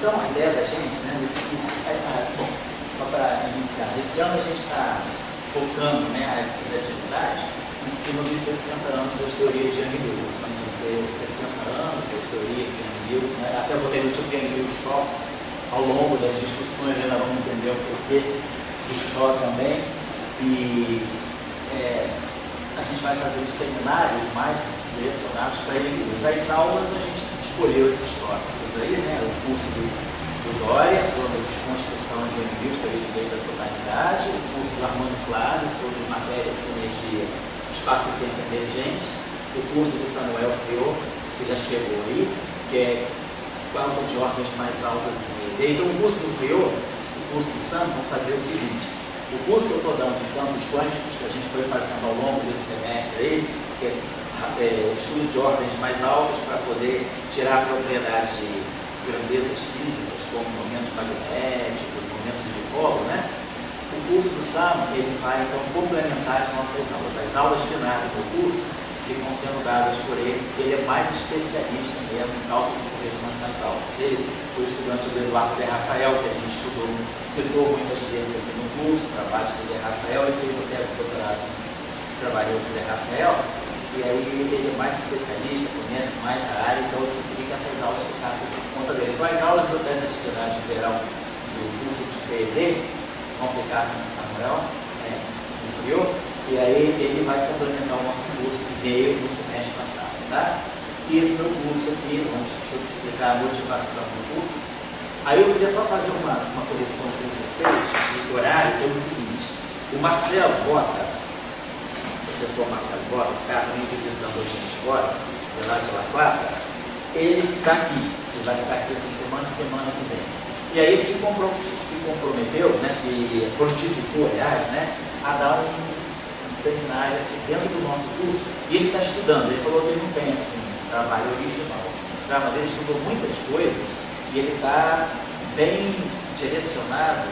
Então, a ideia da gente, né, nesse curso, bom, só para iniciar, esse ano a gente está focando, né, as atividades em cima dos 60 anos das teorias de Young Lewis. Vamos ter 60 anos das teorias de Young Lewis, né? Até eu botei no tipo Young Lewis Shock, ao longo das discussões, ainda vamos entender o porquê do Shock também. E a gente vai fazer os seminários mais direcionados para Young Lewis. As aulas a gente escolheu esses tópicos aí, né? O curso do Dória sobre desconstrução de Young Lewis, teoria de lei da totalidade, o curso do Armando Flávio sobre matéria de energia, espaço e tempo emergente, o curso do Samuel Friot, que já chegou aí, que é quanto de ordens mais altas e meia. Então, o curso do Friot, o curso do Sam, vão fazer o seguinte: o curso que eu estou dando de campos quânticos, que a gente foi fazendo ao longo desse semestre aí, que é estudo de ordens mais altas para poder tirar a propriedade de grandezas físicas, como momentos magnéticos, momentos de polo, né? O curso do SAM, ele vai então complementar as nossas aulas. As aulas finais do curso ficam sendo dadas por ele, porque ele é mais especialista mesmo em cálculo de correções nas aulas. Ele foi estudante do Eduardo de Rafael, que a gente estudou, citou muitas vezes aqui no curso, trabalho do de Rafael, ele fez a tese de doutorado, trabalhou com o de Rafael, e aí ele é mais especialista, conhece mais a área, então eu preferi que essas aulas ficassem por conta dele. Então as aulas dessa atividade geral do curso de PED vão ficar com o Samuel, no Friot, e aí ele vai complementar o nosso curso que veio no semestre passado, tá? E esse meu curso aqui, deixa eu explicar a motivação do curso. Aí eu queria só fazer uma correção com vocês de horário, pelo seguinte: o Marcelo Bota, o professor Marcelo Bota, que está me visitando hoje de fora, lá de La Plata, ele está aqui, ele vai ficar aqui essa semana que vem. E aí ele se comprometeu, né, se prontificou, aliás, né, a dar um seminário aqui dentro do nosso curso, e ele está estudando. Ele falou que ele não tem assim trabalho original, mas ele estudou muitas coisas e ele está bem direcionado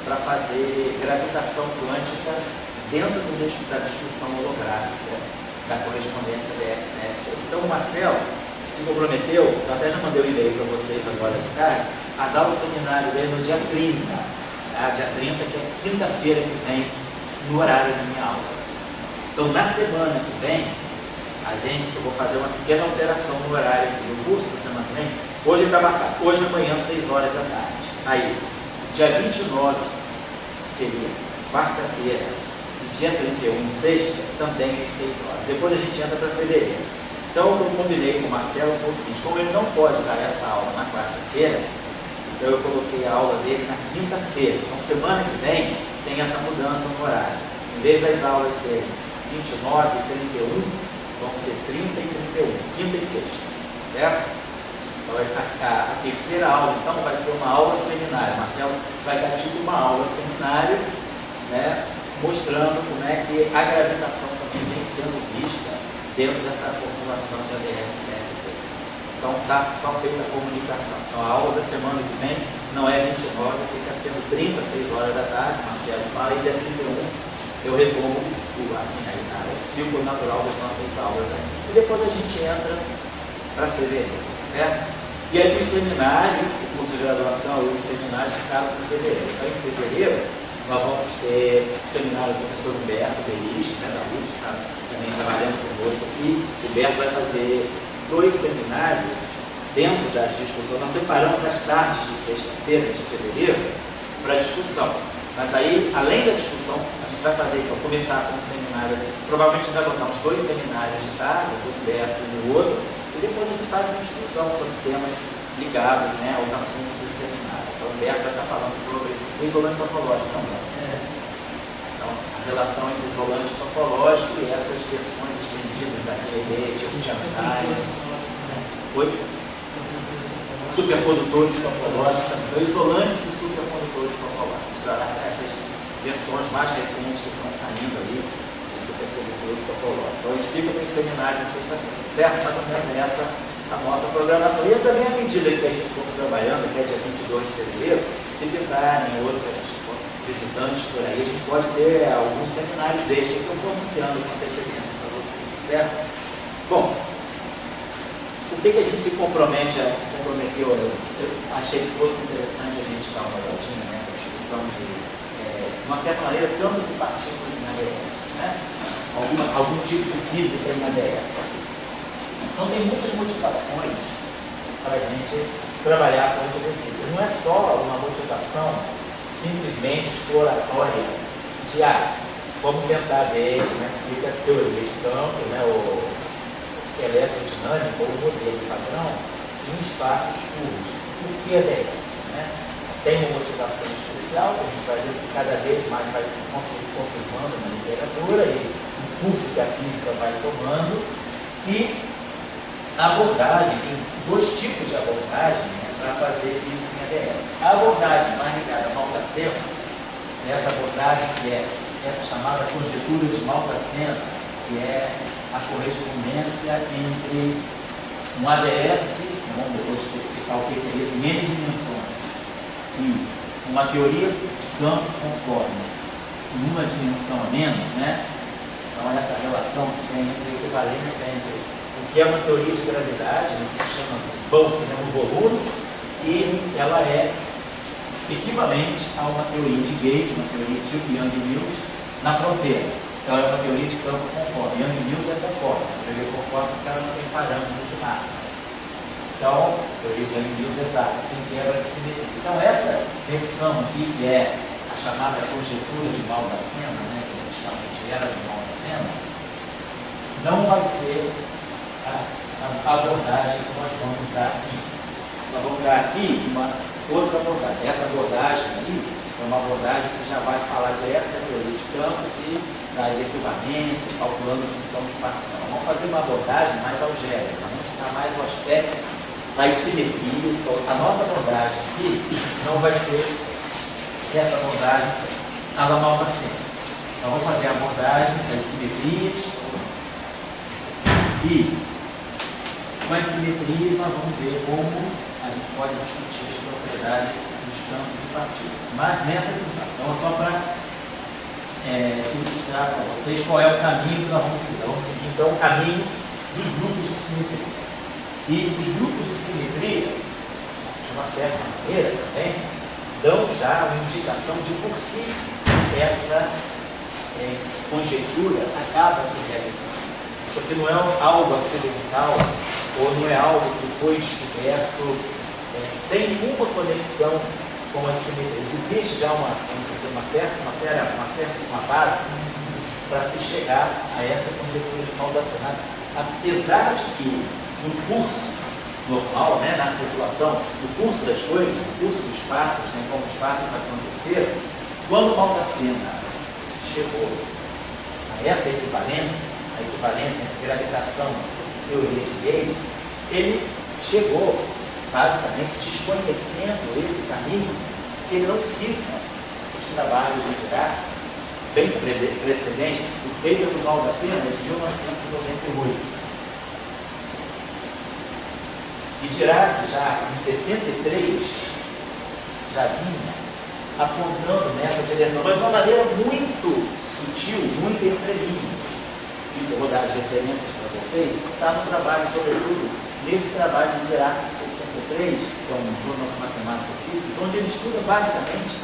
para fazer gravitação quântica dentro da discussão holográfica da correspondência DS7. Então o Marcelo se comprometeu, eu até já mandei um e-mail para vocês agora de tarde, a dar o seminário dele no dia 30, tá? Dia 30, que é quinta-feira que vem, no horário da minha aula. Então, na semana que vem, eu vou fazer uma pequena alteração no horário do curso da semana que vem. Hoje está marcado, hoje amanhã, 6 horas da tarde. Aí, dia 29 seria quarta-feira, e dia 31, sexta, também às 6 horas. Depois a gente entra para fevereiro. Então, o que eu combinei com o Marcelo foi o seguinte: como ele não pode dar essa aula na quarta-feira, então eu coloquei a aula dele na quinta-feira. Então, semana que vem, tem essa mudança no horário. Em vez das aulas serem 29 e 31, vão ser 30 e 31, quinta e sexta, certo? Então, a terceira aula, então, vai ser uma aula seminário. Marcelo vai dar tipo uma aula seminário, né, mostrando como é que a gravitação também vem sendo vista dentro dessa formulação de ADS-7. Então, está só feita a comunicação. Então, a aula da semana que vem não é 29, fica sendo 30, 6 horas da tarde, Marcelo fala, e dia 31 eu retomo o ciclo natural das nossas aulas aí. E depois a gente entra para fevereiro, certo? E aí os seminários, o curso de graduação e os seminários ficaram para fevereiro. Então em fevereiro nós vamos ter o seminário do professor Humberto Belis, né, da USP, que está também trabalhando conosco aqui. O Humberto vai fazer 2 seminários dentro das discussões. Nós separamos as tardes de sexta-feira de fevereiro para discussão. Mas aí, além da discussão, a gente vai fazer, então, começar com um seminário, provavelmente a gente vai botar uns 2 seminários de tarde, do Humberto e do outro, e depois a gente faz uma discussão sobre temas ligados, né, aos assuntos do seminário. Então, o Humberto vai estar falando sobre o isolante topológico também. Então, a relação entre isolante topológico e essas versões estendidas da CED, tipo Chansai, supercondutores topológicos também. Então, isolantes e supercondutores topológicos. Essas versões mais recentes que estão saindo ali de supercondutores topológicos. Então, isso fica para o seminário de sexta-feira, certo? Mais ou menos essa a nossa programação. E também, à medida que a gente for trabalhando, que é dia 22 de fevereiro, se pintarem outras visitantes por aí, a gente pode ter alguns seminários extras que eu estou anunciando com antecedência para vocês, certo? Bom, o que a gente se comprometeu? Eu achei que fosse interessante a gente dar uma olhadinha nessa discussão de, de uma certa maneira, campos e partículas em ADS, né? Algum tipo de física em ADS. Então tem muitas motivações para a gente trabalhar com antidepressivos. Não é só uma motivação simplesmente exploratória de vamos tentar ver como é que fica a teoria de campo, né, o eletrodinâmico ou o modelo padrão em espaços curtos. Por que ADS? Né? Tem uma motivação especial que a gente vai ver que cada vez mais vai se confirmando na literatura e o curso que a física vai tomando. E a abordagem, tem dois tipos de abordagem, né, para fazer física em ADS. A abordagem mais ligada a Malthacena, essa abordagem que é essa chamada conjectura de Malthacena, que é a correspondência entre um ADS, vamos depois especificar o que é isso, em N dimensões, e uma teoria de campo conforme em uma dimensão a menos, né? Então essa relação que tem entre equivalência entre o que é uma teoria de gravidade, que se chama bulk, né, um volume, e ela é equivalente a uma teoria de gauge, uma teoria tipo Young-Mills, na fronteira. Então é uma teoria de campo conforme. Young-Mills é conforme. A teoria conforme porque ela não tem parâmetros de massa. Então, a teoria de Young-Mills é exata, sem quebra de simetria. Então essa versão aqui, que é a chamada conjectura de Malthacena, né, que a gente chama de era de Malthacena, não vai ser a abordagem que nós vamos dar aqui. Nós vamos dar aqui uma outra abordagem. Essa abordagem aí é uma abordagem que já vai falar direto da teoria de campos e das equivalências, calculando a função de partição. Vamos fazer uma abordagem mais algébrica, vamos estudar mais o aspecto das simetrias. A nossa abordagem aqui não vai ser essa abordagem à la Malthacena. Então vamos fazer a abordagem das simetrias e com as simetrias nós vamos ver como a gente pode discutir as propriedades dos campos e partículas. Mas nessa visão. Então, só para ilustrar para vocês qual é o caminho que nós vamos seguir. Vamos seguir, então, o caminho dos grupos de simetria. E os grupos de simetria, de uma certa maneira também, dão já uma indicação de por que essa conjectura acaba se realizando. Isso aqui não é algo acidental, ou não é algo que foi descoberto sem nenhuma conexão com as simetrias. Existe já uma base para se chegar a essa conjectura de Malthacena. Apesar de que no curso normal, né, na circulação, no curso das coisas, no curso dos fatos, né, como os fatos aconteceram, quando Malthacena chegou a essa equivalência, a equivalência entre gravitação e teoria de Gauge, ele chegou basicamente desconhecendo esse caminho, que ele não cita os trabalhos de Dirac, bem precedente, o paper do Malthacena é de 1998. E Dirac, já em 63, já vinha apontando nessa direção, mas de uma maneira muito sutil, muito entre linhas. Isso eu vou dar as referências para vocês. Isso está no trabalho, sobretudo, nesse trabalho de Dirac de 63, que é um Journal of Mathematical Physics, onde ele estuda basicamente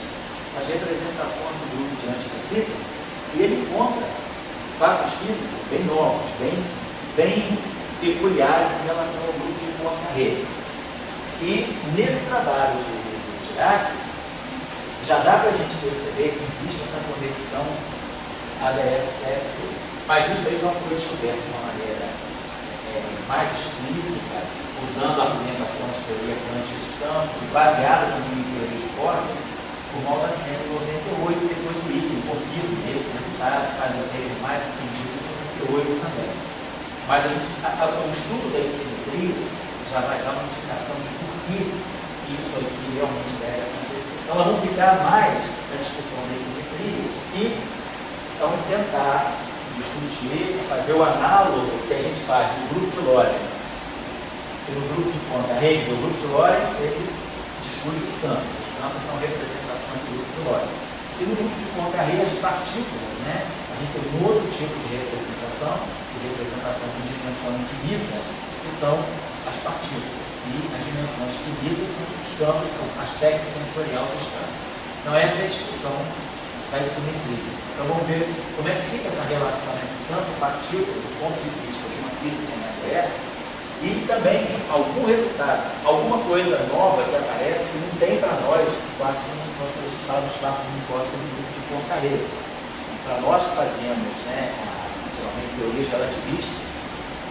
as representações do grupo de antidepressivo, e ele encontra fatos físicos bem novos, bem peculiares em relação ao grupo de Poincaré. E nesse trabalho de Dirac, já dá para a gente perceber que existe essa conexão ADS-CFT. Mas isso aí só foi descoberto de uma maneira mais explícita, usando a argumentação de teoria quântica de campos e baseada também em teoria de cordas, por Malthacena em 98, e depois o Witten confirma esse resultado, faz o termo mais estendido em 98 também. Mas o estudo das simetrias já vai dar uma indicação de por que isso aqui realmente deve acontecer. Então nós vamos ficar mais na discussão das simetrias e vamos tentar discutir, fazer o análogo que a gente faz no grupo de Lorentz e no grupo de Poincaré. O grupo de Lorentz ele discute os campos. Os campos são representações do grupo de Lorentz. E no grupo de Poincaré as partículas, né? A gente tem um outro tipo de representação com dimensão infinita, que são as partículas. E as dimensões finitas são os campos, o aspecto tensorial dos campos. Então essa é a discussão da simetria. Então vamos ver como é que fica essa relação entre campo e partícula do ponto de vista de uma física que conhece, e também algum resultado, alguma coisa nova que aparece que não tem para nós quatro dimensões que a gente fala no espaço lumínico do grupo de Poincaré. Para nós que fazemos, geralmente, teorias relativistas,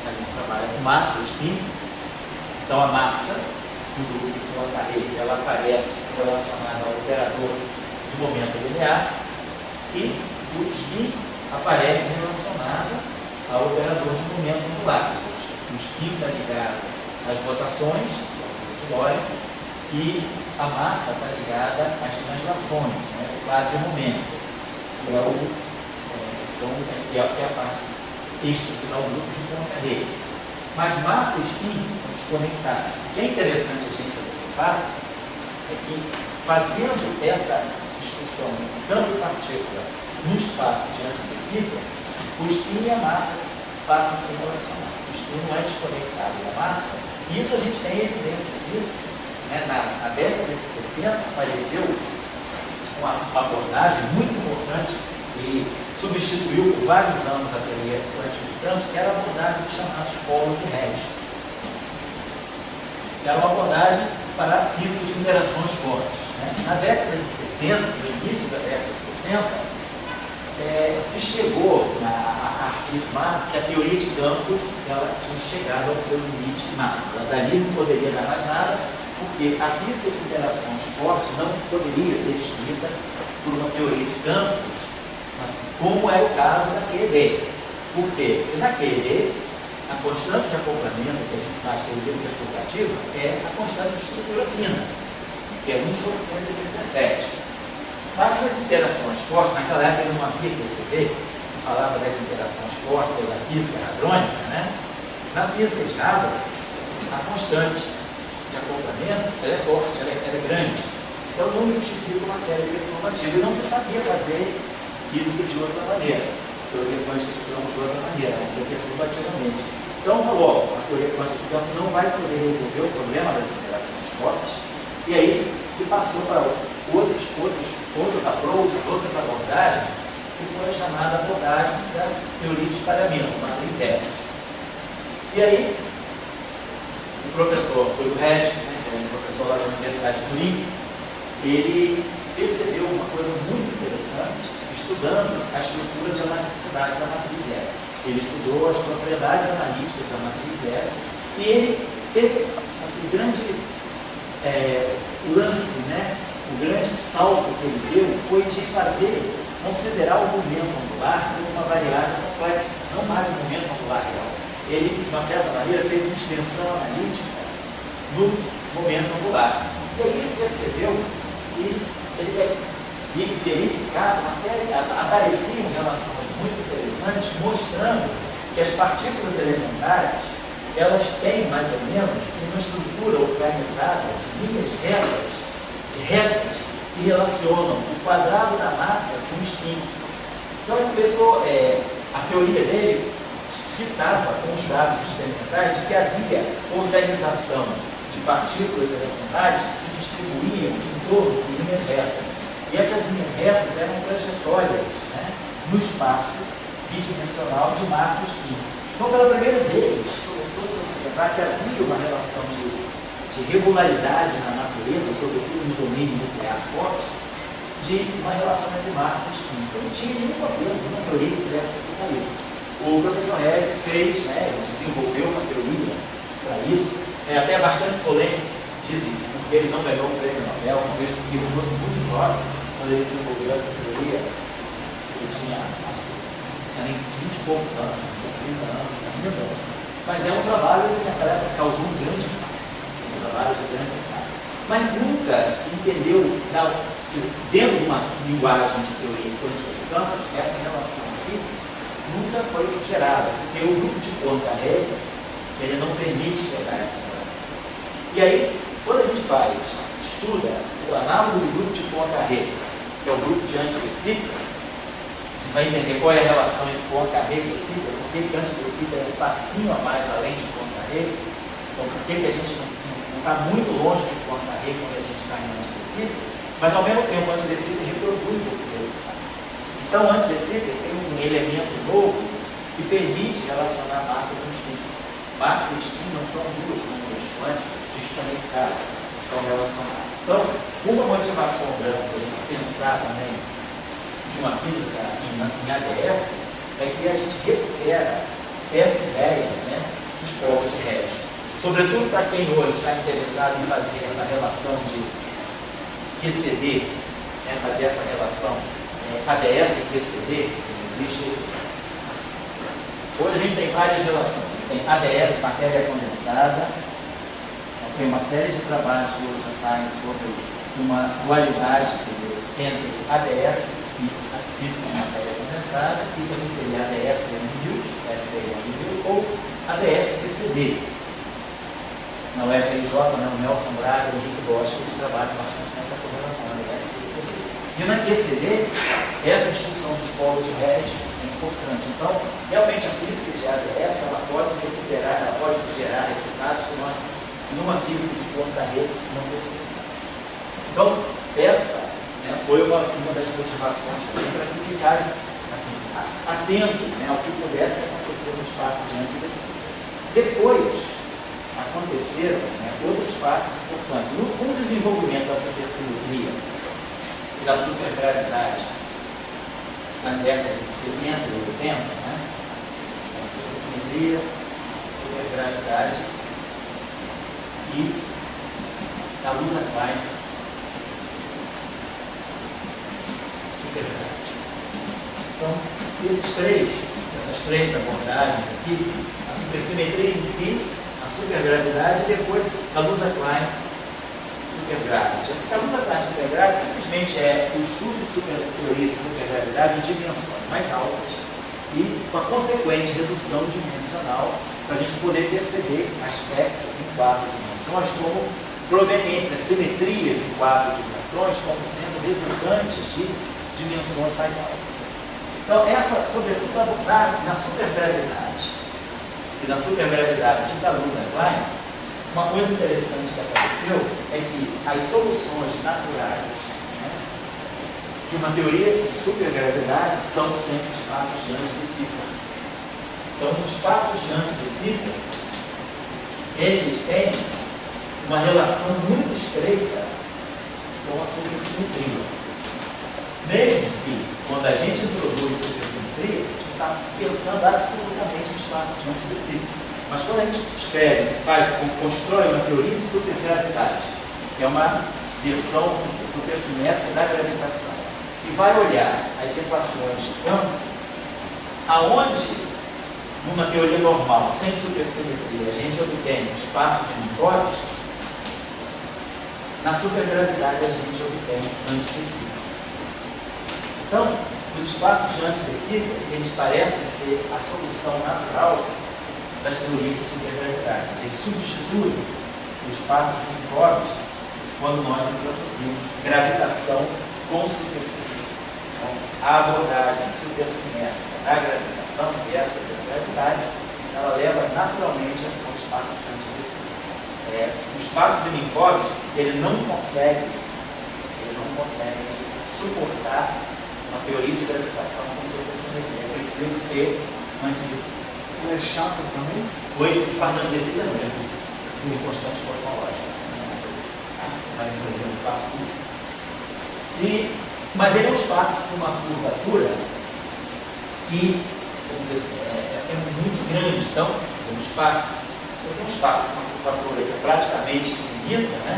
a gente trabalha com massa e spin. Então a massa do grupo de Poincaré, ela aparece relacionada ao operador de momento linear, e o spin aparece relacionado ao operador de momento angular. O spin está ligado às rotações, de Lorentz, e a massa está ligada às translações, o quadrimomento, que é a parte estrutural do grupo de Poincaré. Mas massa e spin estão desconectados. O que é interessante a gente observar é que, fazendo essa discussão entre campo e partícula no espaço de antidecisão, o spin e a massa passam a se relacionar. O spin não é desconectado da massa, e isso a gente tem evidência física. Na década de 60 apareceu uma abordagem muito importante e substituiu por vários anos a teoria quântica de campos, que era a abordagem dos chamados polos de Regge. Era uma abordagem para a física de interações fortes. Na década de 60, no início da década de 60, se chegou a afirmar que a teoria de campos ela tinha chegado ao seu limite máximo. Ela dali não poderia dar mais nada, porque a física de interações fortes não poderia ser descrita por uma teoria de campos, como é o caso da QED. Por quê? Porque na QED, a constante de acoplamento que a gente faz teoria interpretativa é a constante de estrutura fina, que é 1 sobre 137. Mas nas interações fortes, naquela época não havia QCD, se falava das interações fortes ou da física hadrônica, Na física de Hadron, a constante de acoplamento ela é forte, ela é grande. Então não justifica uma série de perturbativas. E não se sabia fazer física de outra maneira, teoria quântica de campos de outra maneira, a não ser perturbativamente. Então falou, a teoria quântica de campos não vai poder resolver o problema das interações fortes, e aí se passou para outros approaches, outras abordagens, que foi a chamada abordagem da teoria de espalhamento, matriz S. E aí, o professor Rui Red, que é um professor lá da Universidade de Turim, ele percebeu uma coisa muito interessante, estudando a estrutura de elasticidade da matriz S. Ele estudou as propriedades analíticas da matriz S, e ele teve assim, grande lance, o grande salto que ele deu foi de considerar o momento angular como uma variável complexa, não mais o momento angular real. Ele, de uma certa maneira, fez uma extensão analítica no momento angular. E aí ele percebeu que ele verificava uma série, apareciam relações muito interessantes, mostrando que as partículas elementares elas têm mais ou menos uma estrutura organizada de linhas retas que relacionam o quadrado da massa com o spin. Então ele começou, a teoria dele citava com os dados experimentais de que havia organização de partículas elementares que se distribuíam em torno de linhas retas. E essas linhas retas eram trajetórias no espaço bidimensional de massa e spin. Então, pela primeira vez, começou-se a observar que havia uma relação de regularidade na natureza, sobretudo no domínio nuclear forte, de uma relação entre massa e spin. Então, não tinha nenhum problema, nenhuma teoria que pudesse explicar isso. O professor Hegel fez, desenvolveu uma teoria para isso, é até bastante polêmico, dizem, porque ele não ganhou o prêmio Nobel, uma vez porque ele fosse muito jovem, quando ele desenvolveu essa teoria. Ele tinha, acho que nem 20 e poucos anos, tinha 30 anos ainda, mas é um trabalho que naquela época causou um grande impacto, mas nunca se entendeu, dentro de uma linguagem de teoria quântica de campos, essa relação aqui nunca foi gerada, porque o grupo de Poincaré ele não permite chegar a essa relação. E aí, quando a gente estuda o análogo do grupo de Poincaré, que é o grupo de antidecita, vai entender qual é a relação entre Poincaré e decita, porque antidecita é um passinho a mais além de Poincaré. rede. Então, por que a gente não está muito longe de contra-rede quando a gente está em antidecíclico, mas ao mesmo tempo o antidecíclico reproduz esse resultado. Então, o antidecíclico tem um elemento novo que permite relacionar massa com spin. Massa e spin não são duas números quânticos desconectados, estão relacionados. Então, uma motivação grande para a gente pensar também de uma física em ADS é que a gente recupera essa ideia, né, dos polos de Regis. Sobretudo para quem hoje está interessado em fazer essa relação de QCD, né, fazer essa relação ADS e QCD, existe. Hoje a gente tem várias relações. Tem ADS, matéria condensada, tem uma série de trabalhos que hoje já saem sobre uma dualidade entre ADS e a física de matéria condensada. Isso aqui seria ADS FDI ou ADS QCD. Na UFRJ, né, o Nelson Braga e o Henrique Bosch, eles trabalham bastante nessa correlação ADS e QCD. E na QCD, essa discussão dos polos de Regis é importante. Então, realmente a física de ADS ela pode recuperar, ela pode gerar resultados numa física de contra-rede não QCD. Então, essa, né, foi uma das motivações para se ficar assim, atento, né, ao que pudesse acontecer no espaço de antidecíclico. Depois, aconteceram, né, outros fatos importantes. No desenvolvimento da supersimetria e da supergravidade nas décadas de 70 e 80, né, a supersimetria, supergravidade e a luz Klein, supergravidade. Então, essas três abordagens aqui, a supersimetria em si, a supergravidade e depois a luz Klein supergravity. Essa luz Klein supergravity simplesmente é o estudo de teoria de supergravidade em dimensões mais altas e com a consequente redução dimensional para a gente poder perceber aspectos em 4 dimensões como provenientes, né, simetrias em 4 dimensões como sendo resultantes de dimensões mais altas. Então, essa, sobretudo, na supergravidade e na supergravidade de luz Klein, uma coisa interessante que aconteceu é que as soluções naturais, né, de uma teoria de supergravidade são sempre espaços de antidecíclico. Então, os espaços de antidecíclico, eles têm uma relação muito estreita com a supersimetria. Mesmo que, quando a gente introduz supersimetria, a gente está pensando absolutamente no espaço de antidecíclico. Mas quando a gente escreve, constrói uma teoria de supergravidade, que é uma versão supersimétrica da gravitação, e vai olhar as equações de campo, aonde numa teoria normal, sem supersimetria, a gente obtém espaço de Minkowski, na supergravidade a gente obtém antidecíclico. Então, os espaços de antidecíclico, eles parecem ser a solução natural das teorias de supergravidade. Eles substituem o espaço de Minkowski quando nós introduzimos gravitação com supersimetria. Então, a abordagem supersimétrica da gravitação, que é a supergravidade, ela leva naturalmente ao espaço de antidecíclico. O espaço de Minkowski, ele não consegue suportar uma teoria de gravitação com supersimetria. É preciso ter antidecíclico. Não é chato também? O espaço de antidecíclico é muito constante cosmológica. Mas ele é um espaço com uma curvatura que, vamos dizer assim, é muito grande. Então, tem um espaço, você tem um espaço com uma curvatura que é praticamente infinita, né?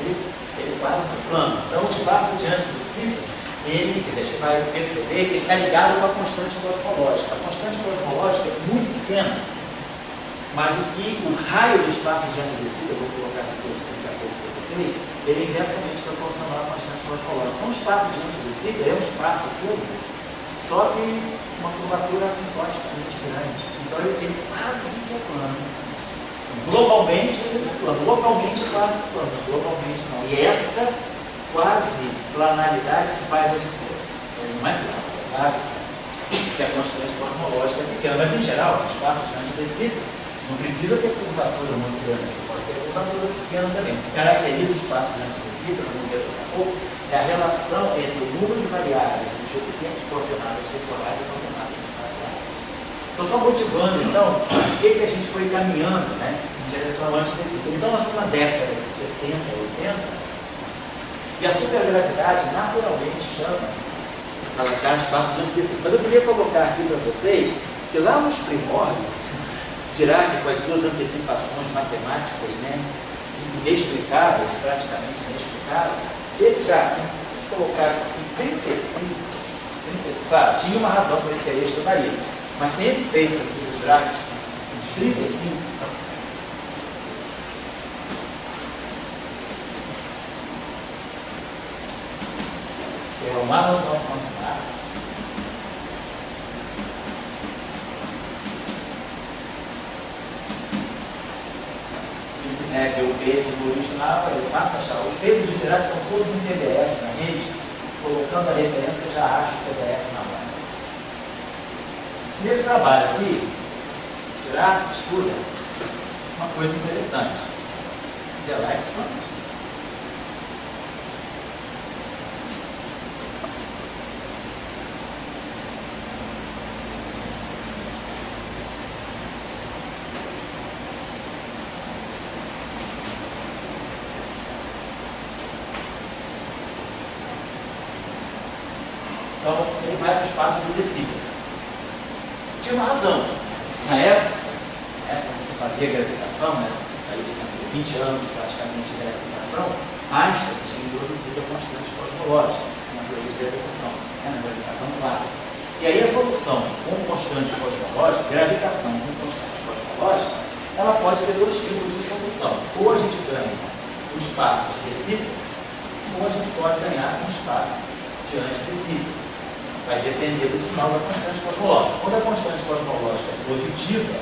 Ele quase no plano. Então, o espaço de antidecíclico, ele, quer dizer, a gente vai perceber que ele está ligado com a constante cosmológica. A constante cosmológica é muito pequena, mas o raio do espaço de antidecíclico, eu vou colocar aqui daqui a pouco para vocês, ele é inversamente proporcional à constante cosmológica. Então, o espaço de antidecíclico é um espaço curvo, só que uma curvatura assimptoticamente grande. Então, ele quase que é plano. Globalmente, ele é plano. Localmente, quase plano. Globalmente, não. E essa quase planaridade que faz a diferença. Ele não é plano, é quase plano. Porque a constante cosmológica é pequena. Mas, em geral, os espaços de antidecíclico, Não precisa ter curvatura muito grande, pode ter curvatura pequena também. O que caracteriza o espaço de antidecida, como eu daqui a pouco, é a relação entre o número de variáveis no tipo de coordenadas temporais e coordenadas espaciais. Então, só motivando, então, o que a gente foi caminhando, né, em direção ao antidecida. Então, nós estamos na década de 70, 80, e a supergravidade naturalmente chama para achar espaço de antidecida. Mas eu queria colocar aqui para vocês que lá nos primórdios, Dirac, com as suas antecipações matemáticas, né, inexplicáveis, praticamente inexplicáveis, ele já, vamos colocar em 35, claro, tinha uma razão para ele querer estudar isso, mas tem esse peito aqui do Dirac, de 35, que é o Amazon of Mars. Ver o peso do original, eu faço achar. Os pesos de Dirac estão todos em PDF na rede, colocando a referência já acho o PDF na mão. Nesse trabalho aqui, Dirac estuda uma coisa interessante. Electron. Então, ele vai para o espaço do tecido. Tinha uma razão. Na época, quando se fazia gravitação, isso aí tinha 20 anos praticamente de gravitação, Einstein tinha introduzido a constante cosmológica na teoria de gravitação, na gravitação clássica. E aí a solução com constante cosmológica, gravitação com constante cosmológica, ela pode ter dois tipos de solução. Ou a gente ganha um espaço de tecido, ou a gente pode ganhar um espaço de antitecido. Vai depender do sinal da constante cosmológica. Quando a constante cosmológica é positiva,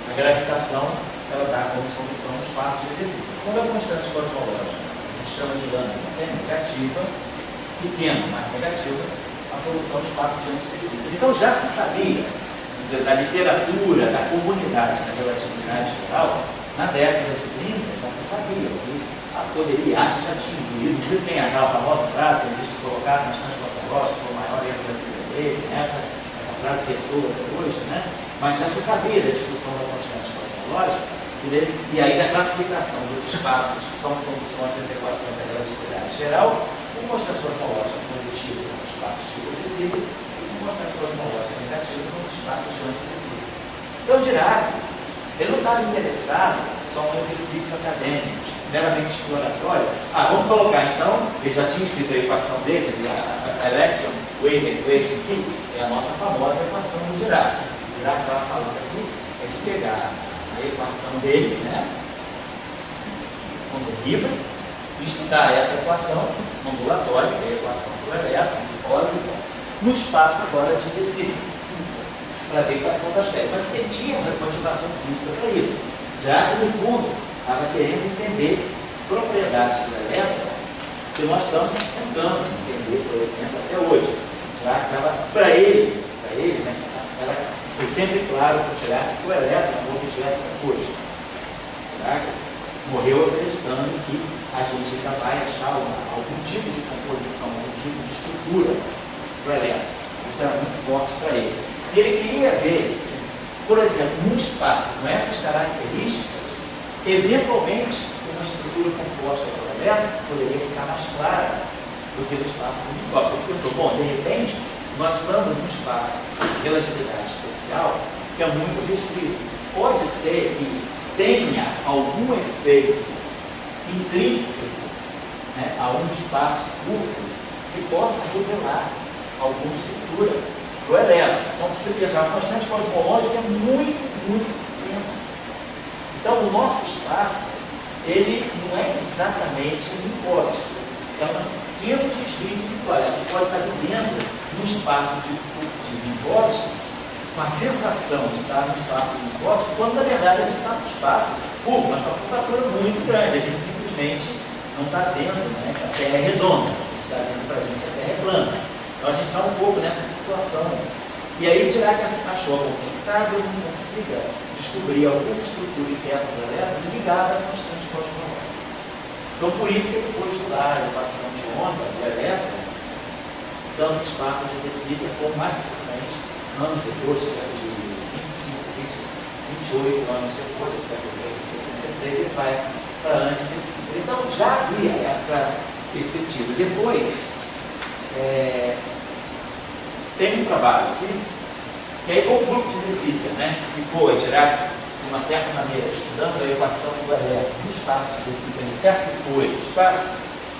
a gravitação ela dá como solução um espaço de tecido. Quando a constante cosmológica, a gente chama de lambda, é negativa, pequena, mais negativa, a solução do espaço de antitecido. Então já se sabia, da literatura, da comunidade da relatividade geral, na década de 30, já se sabia que a poderia, a gente já tinha incluído, inclusive tem aquela famosa frase que a gente colocar a constante cosmológica, foi o maior erro da vida dele, né? Essa frase pessoa até hoje, né? Mas já se sabia da discussão da constante cosmológica e aí da classificação dos espaços que são soluções das equações da relatividade geral, com constante cosmológica positiva são os espaços de tecido e com constante cosmológica negativa são os espaços de antitecido. Então, Dirac, ele não estava interessado só um exercício acadêmico, meramente exploratório. Vamos colocar então, ele já tinha escrito a equação dele, quer dizer, a electron wave equation aqui, é a nossa famosa equação do Dirac. O Dirac estava falando aqui, é de pegar a equação dele, né, vamos dizer, livre, e estudar essa equação ondulatória, que é a equação do elétron, do pósito, no espaço agora de tecido, para ver quais são as esferas. Mas ele tinha uma motivação física para isso. Já que, no fundo, estava querendo entender propriedades do elétron que nós estamos tentando entender, por exemplo, até hoje. Já que ela, para ele, né, ela foi sempre claro para tirar que o elétron é um objeto composto. Morreu acreditando que a gente ainda vai achar algum tipo de composição, algum tipo de estrutura do elétron. Isso era muito forte para ele. E ele queria ver se, por exemplo, num espaço com essas características, eventualmente uma estrutura composta pelo elétron poderia ficar mais clara do que no espaço do micróscopo. Ele pensou, bom, de repente, nós estamos num espaço de relatividade especial que é muito restrito. Pode ser que tenha algum efeito intrínseco, né, a um espaço curto que possa revelar alguma estrutura do elétron. Então, você pensar, a constante cosmológica é muito, muito pequena. Então, o nosso espaço, ele não é exatamente um micróscopo, é um pequeno desvio de micróscopo. A gente pode estar vivendo num espaço de micróscopo, com a sensação de estar no espaço de micróscopo, quando na verdade a gente está no espaço curvo, mas com a curvatura muito grande. A gente simplesmente não está vendo, né, que a Terra é redonda, a gente está vendo para a gente a Terra é plana. Então a gente está um pouco nessa situação E aí Dirac achou, quem sabe eu não consiga descobrir alguma estrutura interna do elétron ligada à constante cosmológica. Então, por isso que ele foi estudar a equação de onda do elétron, dando espaço de tecido, com mais para frente, anos depois, cerca de 25, 28 anos depois, em 63, ele vai para antitecido. Então, já havia essa perspectiva. Depois, tem um trabalho que aí com o grupo de De Sitter, né, ficou Dirac, de uma certa maneira, estudando a equação do elétron no espaço de De Sitter, ele classificou esse espaço.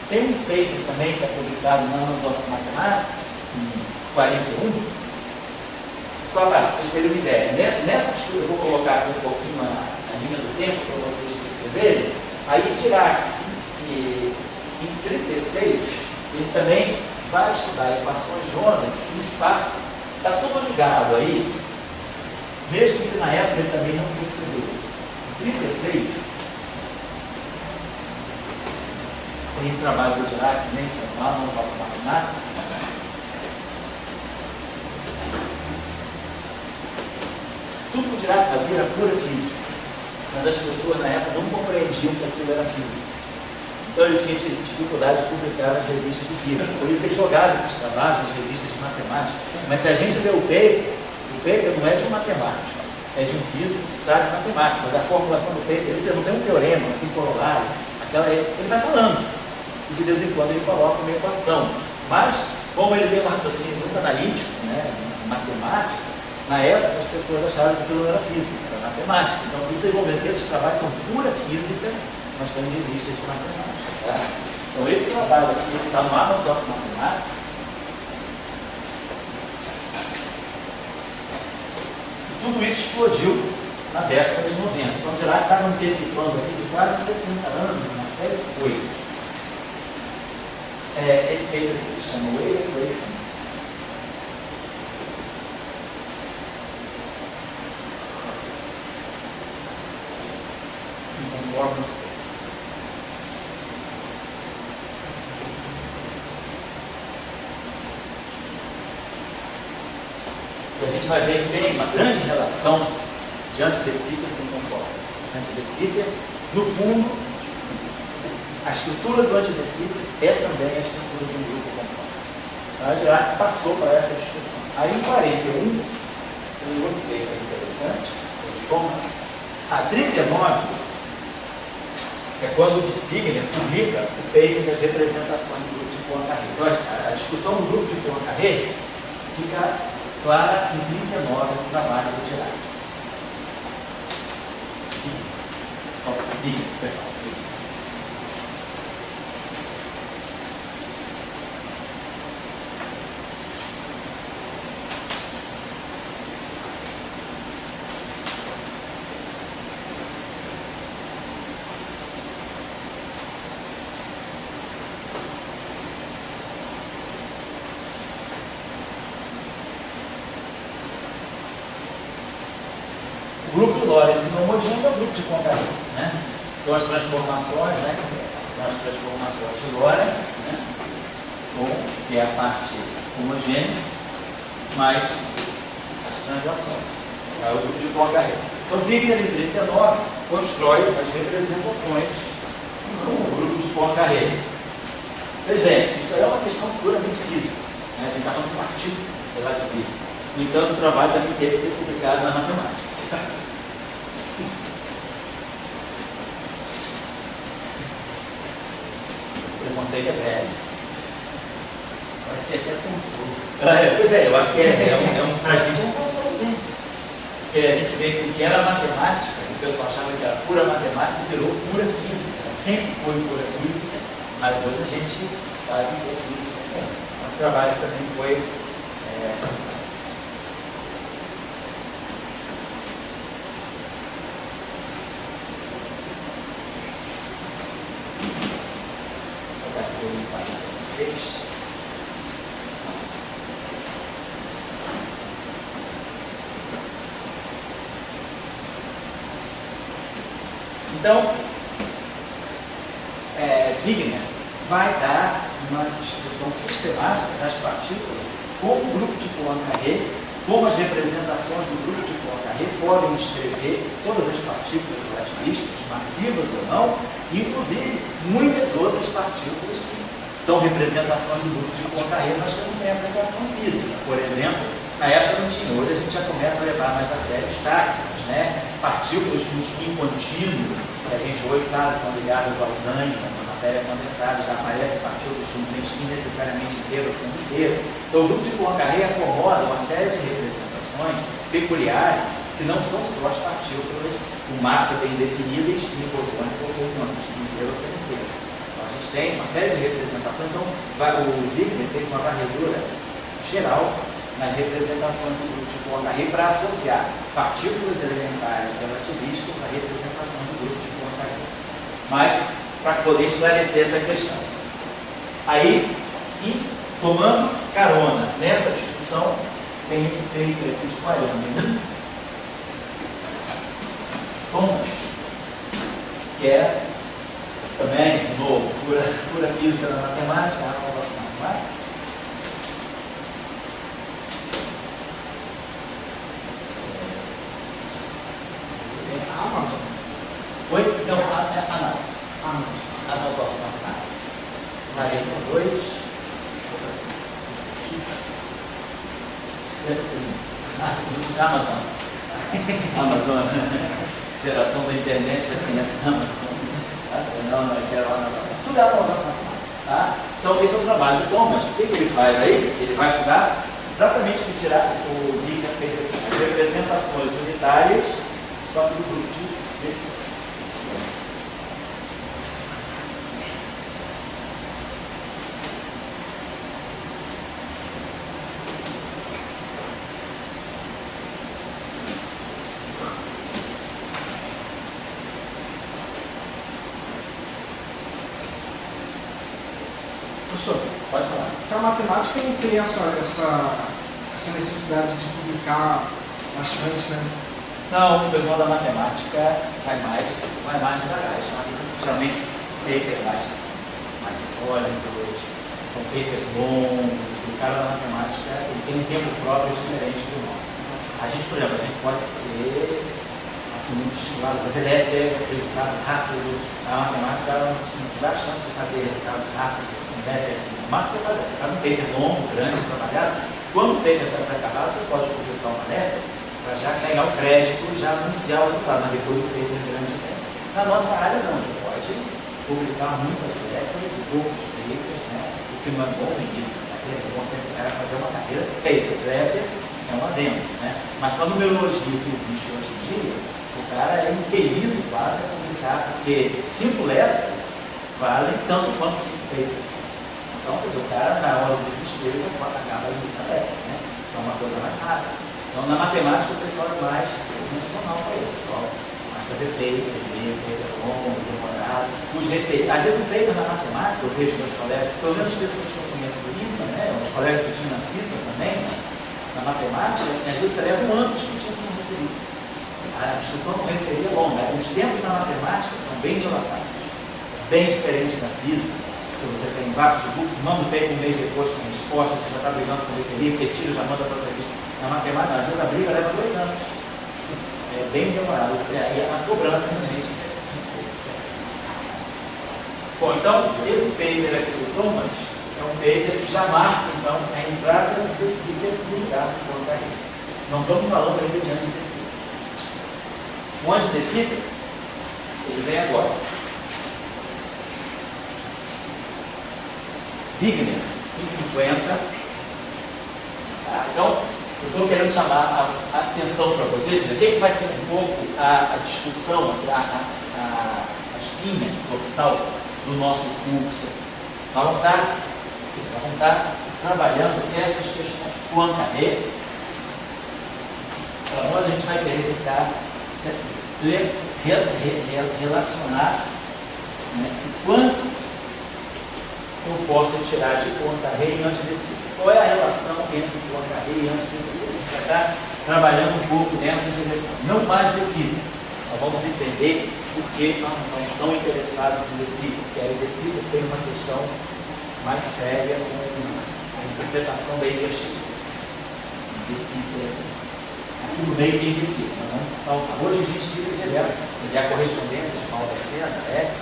Tem um paper também que é publicado na Annals of Mathematics, em 41, só para vocês terem uma ideia. Nessa estudo, eu vou colocar aqui um pouquinho a linha do tempo para vocês perceberem. Aí Dirac, em 36, ele também vai estudar equações de onda no espaço. Está tudo ligado aí, mesmo que na época ele também não percebesse. Em 36, tem esse trabalho do Dirac também, que é o Annals of Mathematics. Tudo que o Dirac fazia era pura física, mas as pessoas na época não compreendiam que aquilo era física. Então ele tinha dificuldade de publicar nas revistas de física. Por isso que ele jogava esses trabalhos nas revistas de matemática. Mas se a gente vê o paper não é de um matemático, é de um físico que sabe matemática. Mas a formulação do paper, ele não tem um teorema, não tem corolário. Ele vai falando. E de vez em quando ele coloca uma equação. Mas, como ele tem um raciocínio muito analítico, né, matemático, na época as pessoas achavam que aquilo não era física, era matemática. Então, por isso vocês vão ver que esses trabalhos são pura física, mas estão em revistas de matemática. Tá? Então, esse trabalho aqui, esse está no Annals of Mathematics. E tudo isso explodiu na década de 90. Então, Dirac estava antecipando aqui de quase 70 anos, uma série de coisas. Esse paper aqui se chama Wave Equations. Conforme space. E a gente vai ver que tem uma grande relação de antideciter com conforme. Antideciter, no fundo, a estrutura do antideciter é também a estrutura de um grupo conforme. Então, a Dirac passou para essa discussão. Aí, em 41, tem um outro paper interessante, o Thomas. A 39 é quando o Wigner publica o paper das representações do grupo de Poincaré. Então, a discussão do grupo de Poincaré fica clara em 39 no trabalho do Dirac. Wigner, perdão. O grupo de Lorentz e homogêneo é o grupo de Poincaré, né? São as transformações, né? São as transformações de Lorentz, né? Que é a parte homogênea, mais as translações. É o grupo de Poincaré. Então, Wigner, em 39, constrói as representações do grupo de Poincaré. Vocês veem, isso aí é uma questão puramente física, né? A gente está falando de partido relativismo. No entanto, o trabalho também teve que ser publicado na matemática. O conceito é velho. Pode ser até consolo. Pois é, eu acho que pra gente é um consolozinho. Porque a gente vê que o que era matemática, o pessoal achava que era pura matemática, virou pura física. Sempre foi pura física, mas hoje a gente sabe que é física. Nosso trabalho também foi. Então, Wigner vai dar uma descrição sistemática das partículas com o grupo de Poincaré como as representações do grupo de Poincare podem descrever todas as partículas relativísticas, massivas ou não, inclusive muitas outras partículas que são representações do grupo de Poincare, mas que não têm aplicação física. Por exemplo, na época não tinha, hoje a gente já começa a levar mais a sério estáticas, né? Partículas com spin contínuo, que a gente hoje sabe estão ligadas aos ânions, a matéria condensada, já aparecem partículas com um spin necessariamente inteiro ou sem inteiro. Então o grupo de Poincare acomoda uma série de representações peculiares que não são só as partículas com massa bem definida e spin bosônico ou fotônico, spin inteiro ou sem inteiro. Então a gente tem uma série de representações. Então o Wigner fez uma varredura geral nas representações do grupo de Poincare para associar partículas elementares relativísticas a representações do grupo de Poincare. Mas, para poder esclarecer essa questão. Aí, tomando carona nessa discussão, tem esse paper aqui de 40. Thomas, que é também, de novo, pura física da matemática, Annals of Mathematics. Amazon. Oi? Não, é Annals of Mathematics. 42. Amazon. Amazon. Geração da internet já conhece Amazon. Não, esse era o Amazon. Tudo é Annals of Mathematics. Tá? Então, esse é o trabalho do Thomas. O que ele faz aí? Ele vai estudar exatamente o que o Wigner fez aqui. As representações unitárias, só que do grupo de Desic. Professor, Pode falar. então a matemática não tem essa necessidade de publicar bastante, né? Não, o pessoal da matemática vai mais devagar. Geralmente papers mais sólidos, são papers longos. O cara da matemática ele tem um tempo próprio diferente do nosso. A gente, por exemplo, a gente pode ser assim, muito estimulado, fazer resultado rápido. A matemática ela não te dá a chance de fazer resultado rápido, assim, assim. Mas você faz um paper longo, grande, trabalhado. Quando o paper está para acabar, você pode publicar uma letra para já ganhar o crédito e já anunciar o resultado, mas depois o paper é grande tempo. Na nossa área não, você pode publicar muitas letras e poucos papers, né? O que não é bom no início da carreira, é bom sempre o cara fazer uma carreira paper é um adendo, né? Mas com a numerologia que existe hoje em dia, o cara é impelido quase a publicar, porque 5 letras valem tanto quanto 5 papers. Então, quer dizer, o cara na hora do desespero acaba indo na letra, né? Então é uma coisa mais rápida. Então, na matemática, o pessoal é mais convencional para isso, pessoal. Mas fazer paper longo, demorado. Às vezes, o paper na matemática, eu vejo meus colegas, pelo menos as pessoas que eu conheço do INPA, né? Os colegas que tinham na CISA também, né? Na matemática, assim, às vezes você leva um ano discutindo com referir. A discussão com referir é longa. Os tempos na matemática são bem dilatados, bem diferente da física. Que você tem vários tipos, manda o paper um mês depois com a resposta, você já está brigando com referir, você tira, já manda para outra revista. Na matemática, às vezes a briga leva 2 anos. É bem demorado. E a cobrança também. Bom, então, esse paper aqui do Thomas é um paper que já marca, então, a entrada do Desic no lugar do Poincare. Não estamos falando ainda de anti-Desic. O anti-Desic, ele vem agora. Wigner, em 50. Então, eu estou querendo chamar a atenção para vocês, o que vai ser um pouco a discussão, a espinha dorsal do nosso curso. Nós vamos estar trabalhando essas questões. Poincare, para nós a gente vai querer ficar, relacionar, né, o quanto eu posso tirar de Poincare e anti-Desic. Qual é a relação entre Poincare e anti-Desic? A gente vai estar trabalhando um pouco nessa direção. Não mais Desic. Nós vamos entender por que nós não estamos interessados em Desic, porque a Desic tem uma questão mais séria com a interpretação da energia. decífera. Aqui no meio tem decífera, não saltar. Hoje a gente fica direto, mas a correspondência de Maldacena é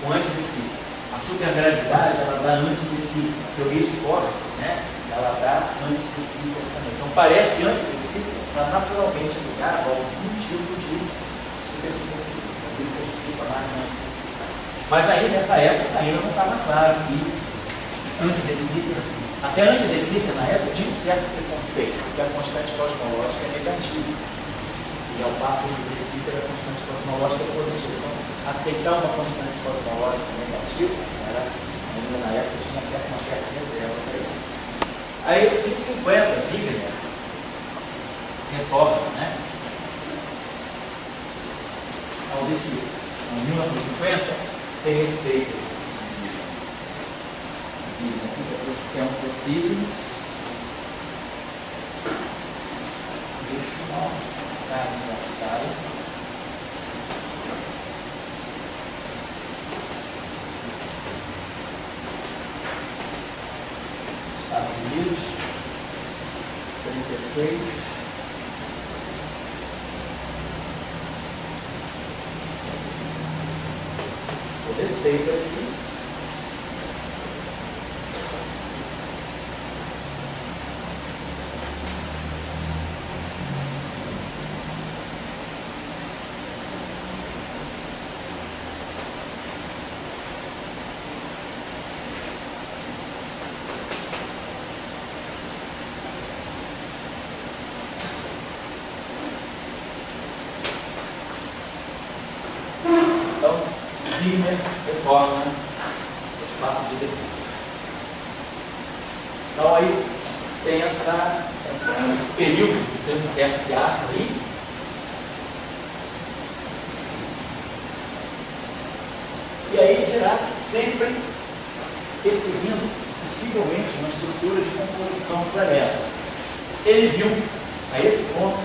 com antidecífera. A supergravidade, ela dá antidecífera. A teoria de Corpus, né? Ela dá antidecífera também. Então parece que antidecífera está naturalmente ligado a algum tipo de supersimetria. Por isso a gente fica mais no antidecífera. Mas aí nessa época ainda não estava claro que antidecífera, até antidecífera na época tinha um certo preconceito, porque a constante cosmológica é negativa. E ao passo de decífera, a constante cosmológica é positiva. Então, aceitar uma constante cosmológica negativa, ainda na época tinha uma certa reserva para isso. Aí em 50, Wigner retorna, né, ao decífero. Em 1950, tem esse paper que é um possíveis deixo cargas. Estados Unidos, 36. Vou esse paper aqui. Então, Wigner retorna ao espaço de decífero. Então, aí tem esse período que tem um certo teatro aí. E aí, Dirac sempre perseguindo, possivelmente, uma estrutura de composição do planeta. Ele viu, a esse ponto,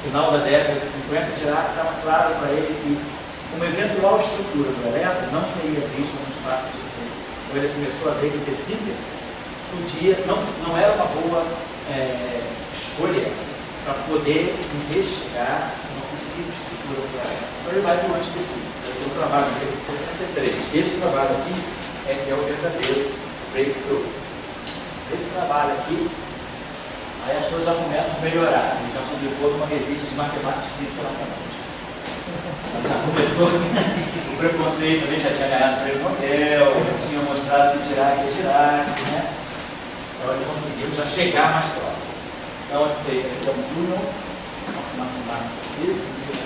final da década de 50, Dirac estava claro para ele que uma eventual estrutura do elétron não seria vista no espaço de decífero. Então ele começou a ver que o decífero não era uma boa escolha para poder investigar uma possível estrutura do elétron. Então ele vai para o antidecífero. O trabalho dele de 63. Esse trabalho aqui é que é o verdadeiro breakthrough. Esse trabalho aqui, aí as coisas já começam a melhorar. Ele já publicou numa revista de matemática e física matemática. Já começou o preconceito, também já tinha ganhado o prêmio Nobel, já tinha mostrado que Dirac é Dirac, né? Então ele conseguiu já chegar mais próximo. Então esse paper aqui é um Journal of Mathematical Physics.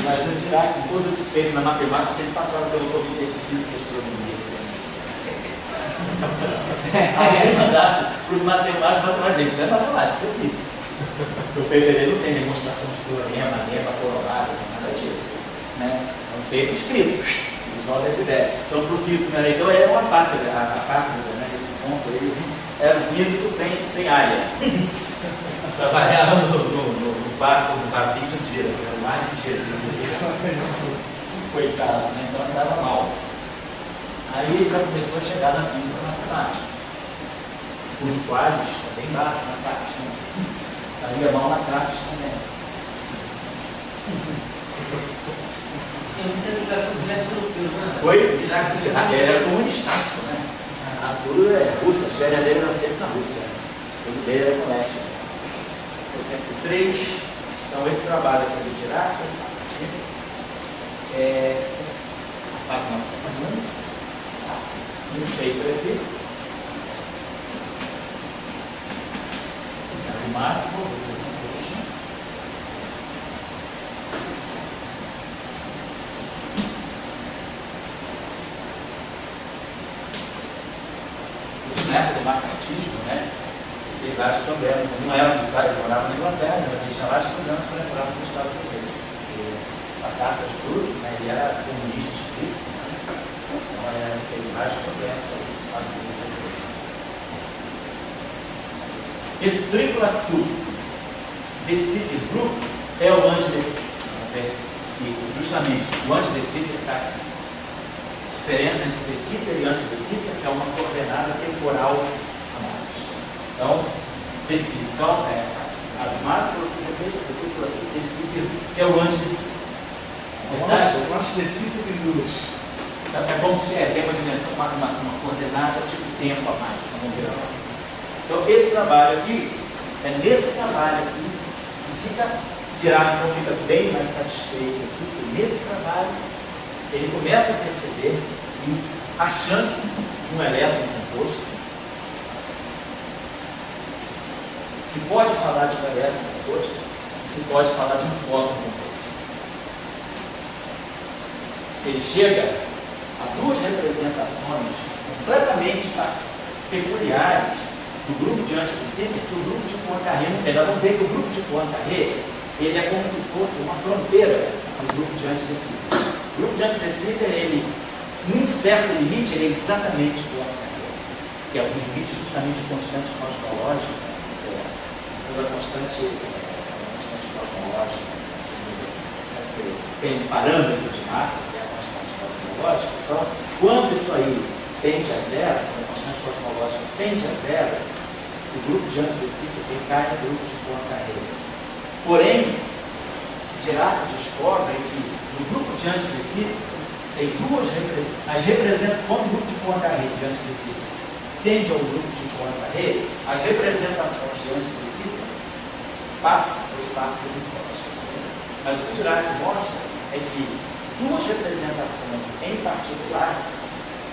Mas o Dirac, com todos esses papers na matemática, sempre passaram pelo comitê de física e astronomia. Se ele mandasse para os matemáticos dizer, isso é matemática, isso é física. O paper não tem demonstração de teorema, lema, corolário, nada disso. Né? É um paper escrito, isola as ideias. Então, para o físico, né? Então era uma pátria, né? Nesse ponto, ele era um físico sem área. Trabalhava no vácuo, no vazio de um dia, no mar de dia. Coitado, né? Então andava mal. Aí ele já começou a chegar na física matemática, cujo quadros está bem baixo na parte. Aí ia mal na parte também. Tem muita ligação direta pelo né? Foi? Dirac era comunistaço, né? A tudo é russa, as férias dele eram sempre na Rússia. Tudo dele era no leste. 63. Então esse trabalho aqui do Dirac é a página 901. Esse paper aqui matemático, representation. O método do macartismo, né? Tem vários problemas. Não era dos Estados Unidos, morava na Inglaterra, mas ele tinha vários problemas para entrar nos Estados Unidos. Porque a caça de bruxos, né? Ele era comunista explícito, né? Então teve vários problemas para os Estados Unidos. Esse triplo açúcar decífero grupo é o antidecífero. E justamente o antidecífero está aqui. diferença entre decípter e antidecípter, que é uma coordenada temporal a mais. Então, decípter é armado pelo decípter, que é o antidecípter. O antidecípter tem duas. É como se tem uma dimensão, uma coordenada tipo tempo a mais. Vamos ver agora. Então, esse trabalho aqui, é nesse trabalho aqui, que fica, Dirac não fica bem mais satisfeito aqui, porque nesse trabalho ele começa a perceber que a chance de um elétron composto, se pode falar de um elétron composto, se pode falar de um fóton composto. Ele chega a duas representações completamente peculiares do grupo de antidecípter que o grupo de Poincaré não tem. Nós vamos ver que o grupo de Poincaré ele é como se fosse uma fronteira do grupo de antidecípter. O grupo de antidecípter, ele, num certo limite, ele é exatamente Poincaré, que é o limite justamente de constante cosmológica, toda constante cosmológica, tem um parâmetro de massa, que é a constante cosmológica. Então, quando isso aí tende a zero, quando a constante cosmológica tende a zero, o grupo de antidecípter cai no grupo de Poincaré. Porém, Dirac descobre que no grupo de antidecípter tem duas representações. Quando o grupo de Poincaré de antidecípter tende ao grupo de Poincaré, as representações de antidecípter passam para o espaço do cósmico. Mas o que Dirac mostra é que duas representações em particular,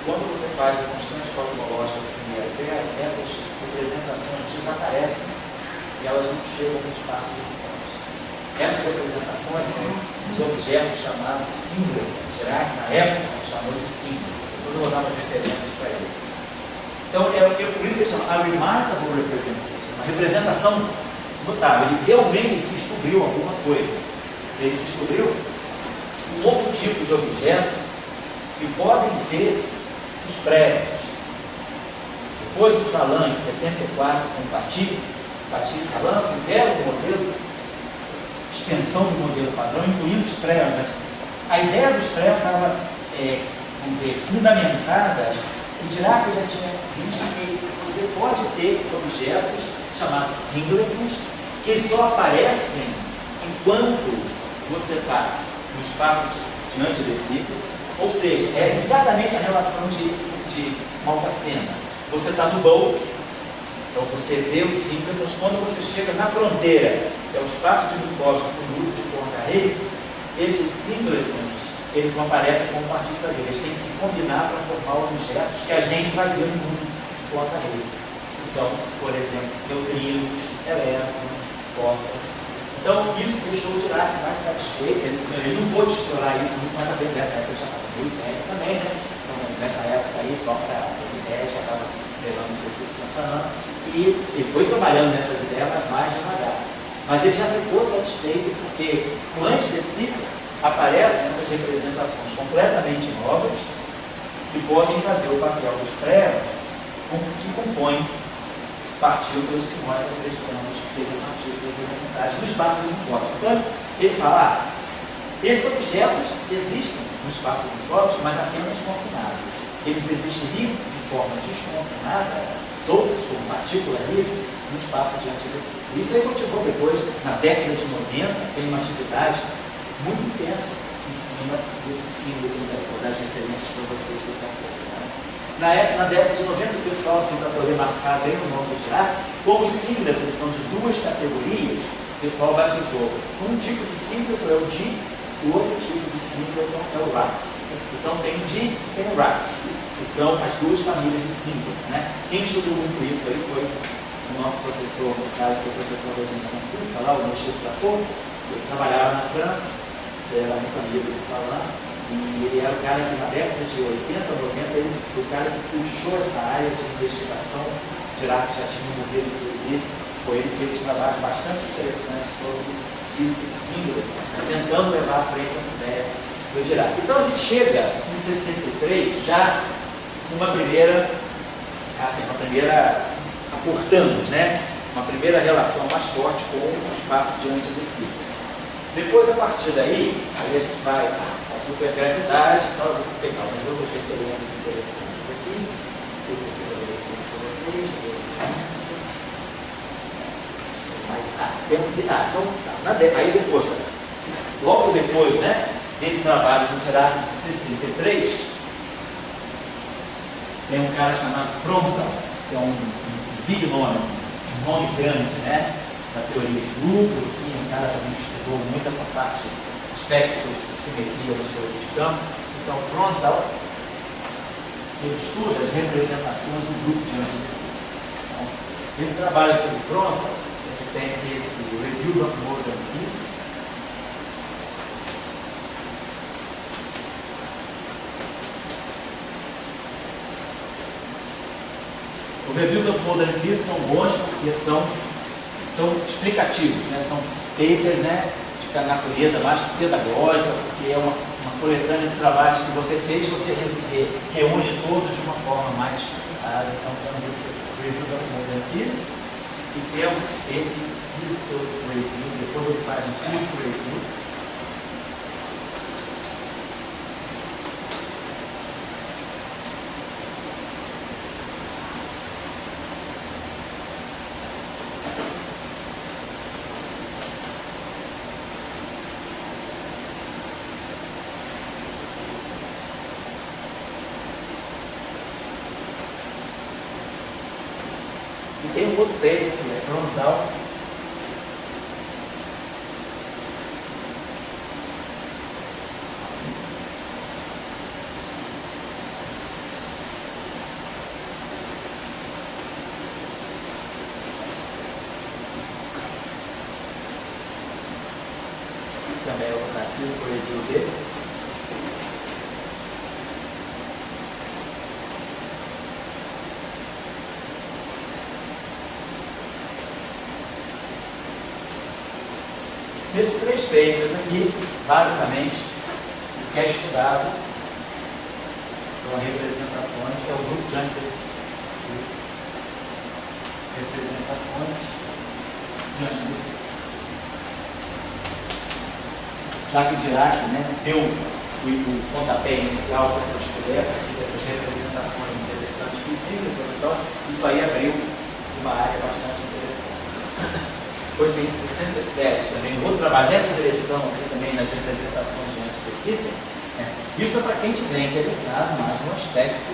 quando você faz a constante cosmológica que é zero, essas representações desaparecem e elas não chegam no espaço do cósmico. Essas representações são os objetos chamados símbolo. Dirac, na época, chamou de símbolo. Depois eu vou dar umas referências para isso. Então, por isso que ele chama a remarkable representation, uma representação notável. Ele realmente descobriu alguma coisa. Ele descobriu um outro tipo de objeto que podem ser os prédios. Depois do Salin, em 74, com Paty e Salin, fizeram um modelo, extensão do modelo padrão, incluindo os prédios. Mas a ideia dos prédios estava, vamos dizer, fundamentada, e Dirac já tinha visto que você pode ter objetos chamados singletons, que só aparecem enquanto você está no espaço de antidecípter, ou seja, é exatamente a relação de Malthacena. Você está no bulk, então você vê os singletons. Quando você chega na fronteira, que é o espaço de Minkowski com o grupo de Poincaré, esses singletons, eles não aparecem como partícula dele, eles têm que se combinar para formar objetos que a gente vai ver no mundo de Poincaré, que são, por exemplo, neutrinos, elétrons, fótons. Então, isso deixou o Dirac mais satisfeito. Ele não pôde explorar isso muito mais a bem. Nessa época ele já estava muito velho também, né? Então, nessa época aí, só para ter ideia, já estava levando seus 60 anos. E ele foi trabalhando nessas ideias, mas mais devagar. Mas ele já ficou satisfeito porque no antidecípter aparecem essas representações completamente novas que podem fazer o papel dos prédios que compõem partículas que nós acreditamos que sejam partículas elementares no espaço do cósmico. Então, ele fala, esses objetos existem no espaço do cósmico, mas apenas confinados. Eles existiriam de forma desconfinada, soltos, como partícula livre, no espaço de antidecípter. Isso aí motivou depois, na década de 90, tem uma atividade muito intensa em cima desses símbolos aí, vou dar as referências para vocês daqui a pouco. Na década de 90, o pessoal, assim, para poder marcar bem o nome do Dirac, como os símbolos são de duas categorias, o pessoal batizou. Um tipo de símbolo é o Di, o outro tipo de símbolo é o Rac. Então tem o Di e tem o Rac, que são as duas famílias de símbolos, né? Quem estudou muito isso aí foi o nosso professor, no caso, foi o professor da gente Francisca, lá, o Moshe Flatot. Ele trabalhava na França, ele era muito amigo do Salin. E ele era o cara que na década de 80, 90, ele foi o cara que puxou essa área de investigação. Dirac já tinha morrido, inclusive. Foi ele que fez trabalhos bastante interessantes sobre física de símbolo, tentando levar à frente essa ideia do Dirac. Então a gente chega em 63, já uma primeira, aportamos, né? Uma primeira relação mais forte com o espaço de antidecípter. Depois, a partir daí, aí a gente vai aos supergravidade, então eu vou pegar umas outras referências interessantes aqui. Explico aqui para vocês, aí depois, logo depois, né, desse trabalho retirado de 63, tem um cara chamado Fronsdal, que é um big nome, um nome grande, né, da teoria de grupos, assim, um cara que estudou muito essa parte, aspectos de simetria das teorias de campo. Então, Fronsdal, ele estuda as representações do grupo diante de si. Então, esse trabalho aqui do Fronsdal, ele tem esse Reviews of Modern Physics. Os Reviews of Modern Physics são bons porque são explicativos, né? São papers, né, de natureza mais pedagógica, porque é uma coletânea de trabalhos que você fez, você reúne todos de uma forma mais estruturada. Então temos esse Reviews of Modern Physics e temos esse Physical Review, depois ele faz um Physical Review. E tem um outro paper, que é Fronsdal, também eu fiz o review dele. Nesses três papers aqui, basicamente, o que é estudado são representações, que é o grupo diante desse grupo. Representações diante desse. Jacques Dirac, né, deu o pontapé inicial para essa descoberta, dessas representações interessantes possíveis, então isso aí abriu uma área bastante interessante. Depois tem 67 também, outro trabalho nessa direção aqui também nas representações de anti-de Sitter. Isso é para quem estiver interessado mais no aspecto